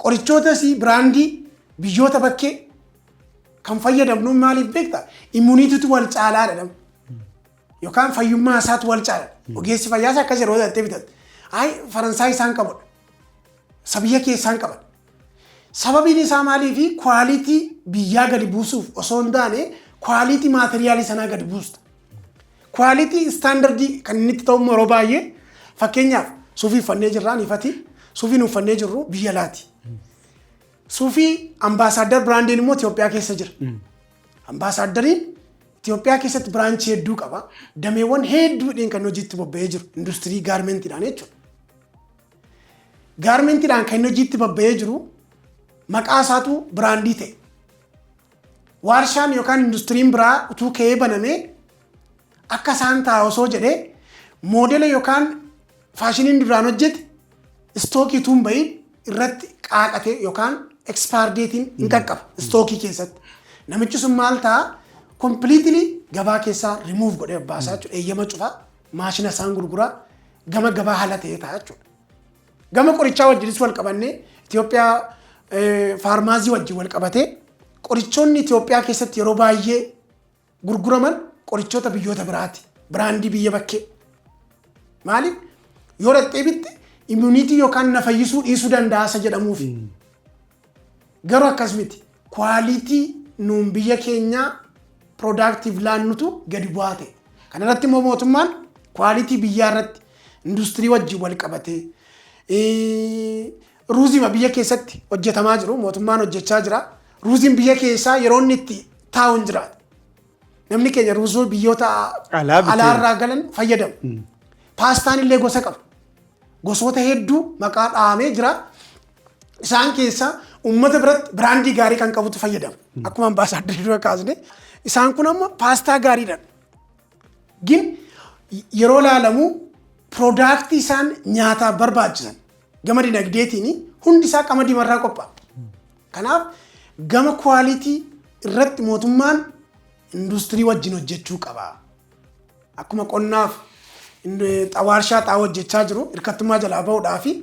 Qorichootas biraandii biyyoota bakkee kan fayyadamnu maaliif beektaa? Immuniitiitu wal caalaa jedhama. Yookaan fayyummaa isaatu wal caala. Ogeessi fayyaas akkas yeroo ta'e bitatu. Faransaay isaan qabudha. Sabiyya keessaan qaban. Sababiin isaa maaliifi kwaalitii biyyaa gadi buusuuf osoo hin taane kwaalitii maateriyaalii sanaa gadi buusta. Kwaalitii istaandardii kan inni itti ta'u yeroo baay'ee fakkeenyaaf suufii uffannee jirraan ifati suufii uffannee jirru biyya laati. Suufii ambaasaaddar biraandiin immoo Itoophiyaa keessa jira. Ambaasaaddariin Itoophiyaa keessatti biraanchii hedduu qaba. Dameewwan hedduudhaan kan hojiitti bobba'ee jiru industirii gaarmentiidhaan jechuudha. Gaarmentiidhaan kan hojiitti bobba'ee jiru maqaa isaatu biraandii ta'e. Waarshaan yookaan industiriin biraa utuu ka'ee banamee akka isaan ta'a osoo jedhee moodela yookaan faashiniin duraan hojjete istookii tuun bahin irratti qaaqate yookaan ekspaardeetiin hin qaqqaba istookii keessatti. Namichi sun maal ta'a kompiliitilii gabaa keessaa rimuuf godhee baasaa jechuudha. Eeyyama cufaa maashina isaan gurguraa gama gabaa haala ta'ee ta'a jechuudha. Gama qorichaa wajjinis wal qabannee Itoophiyaa faarmaazii wajjin wal qabatee qorichoonni Itoophiyaa keessatti yeroo baay'ee gurguraman qorichoota biyyoota biraati. Biraandii biyya bakkee. Maaliif? Yoo dhattee bitte immuniitii yookaan na fayyisuu dhiisuu danda'a jedhamuuf. Garuu akkas miti. Kwaalitii nuun biyya keenyaa piroodaaktiif laannutu gadi bu'aa ta'e. Kana irratti immoo mootummaan kwaalitii biyyaa irratti industirii wajjin wal qabatee ruuzima biyya keessatti hojjetamaa jiru. Mootummaan hojjechaa jira. Ruuziin biyya keessaa yeroo inni itti taa'u hin jiraatu. Namni keenya ruuzoo biyyoota alaarraa galan fayyadamu. Paastaan illee gosa qaba. Gosoota hedduu maqaa dhahamee jira. Isaan keessaa uummata biratti biraandii gaarii kan qabutu fayyadama. Akkuma ambaasaaddari dura kaasne. Isaan kun amma paastaa gaariidhaan. Gin yeroo ilaalamu piroodaaktii isaan nyaataaf barbaachisan gama dinagdeetiin hundi isaa qamadii irraa qophaa'a. Kanaaf gama kwaalitii irratti mootummaan industirii wajjin hojjechuu qaba. Akkuma qonnaaf waarshaa xaa'oo hojjechaa jiru hirkattummaa jalaa bahuudhaa fi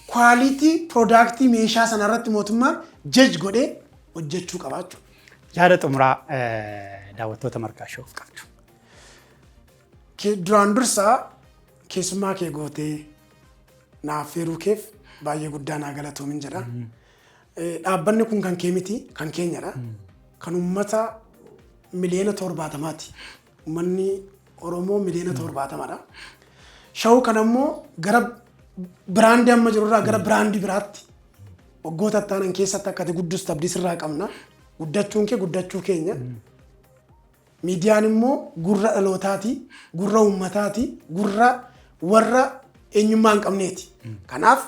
kwaalitii piroodaaktii meeshaa sana irratti mootummaan jaj godhee hojjechuu qaba jechuudha. Yaada xumuraa daawwattoota margaashoof qabdu. Duraan dursaa keessummaa kee gootee naaf feeruu keef baay'ee guddaa naa galatoomin jedha. Dhaabbanni kun kan kee miti kan keenyadha. Kan uummata miliyoona 70ti. Uummanni Oromoo miliyoona 70dha. Shawuu kan ammoo gara biraandii amma jirurraa gara biraandii biraatti waggoota attaanan keessatti akkati guddus abdii sirraa qabna. Guddachuun kee guddachuu keenya. Miidiyaan immoo gurra dhalootaati, gurra uummataati, gurra warra eenyummaa hin qabneeti. Kanaaf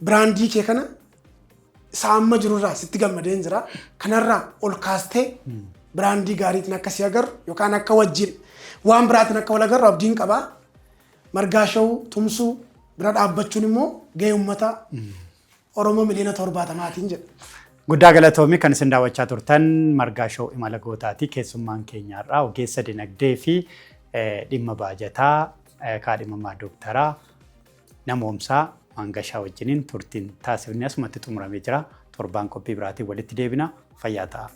biraandii kee kana isaa amma jirurraa sitti gammadeen jira. Kanarraa ol kaastee biraandii gaariitiin akka si agarru yookaan akka wajjin waan biraatiin akka wal agarru abdiin qabaa. Margaashawuu tumsuu bira dhaabbachuun immoo gahee uummata Oromoo miliyoona 70maatiin jedha. Guddaa galatoomii kan isin daawwachaa turtan Margaashawuu Imala Gootaati. Keessummaan keenyarraa ogeessa dinagdee fi dhimma baajataa kaadhimamaa dooktaraa namoomsaa Mangashaa wajjiniin turtiin taasifni asumatti xumuramee jira. Torbaan qophii biraatiin walitti deebina. Fayyaa ta'aa.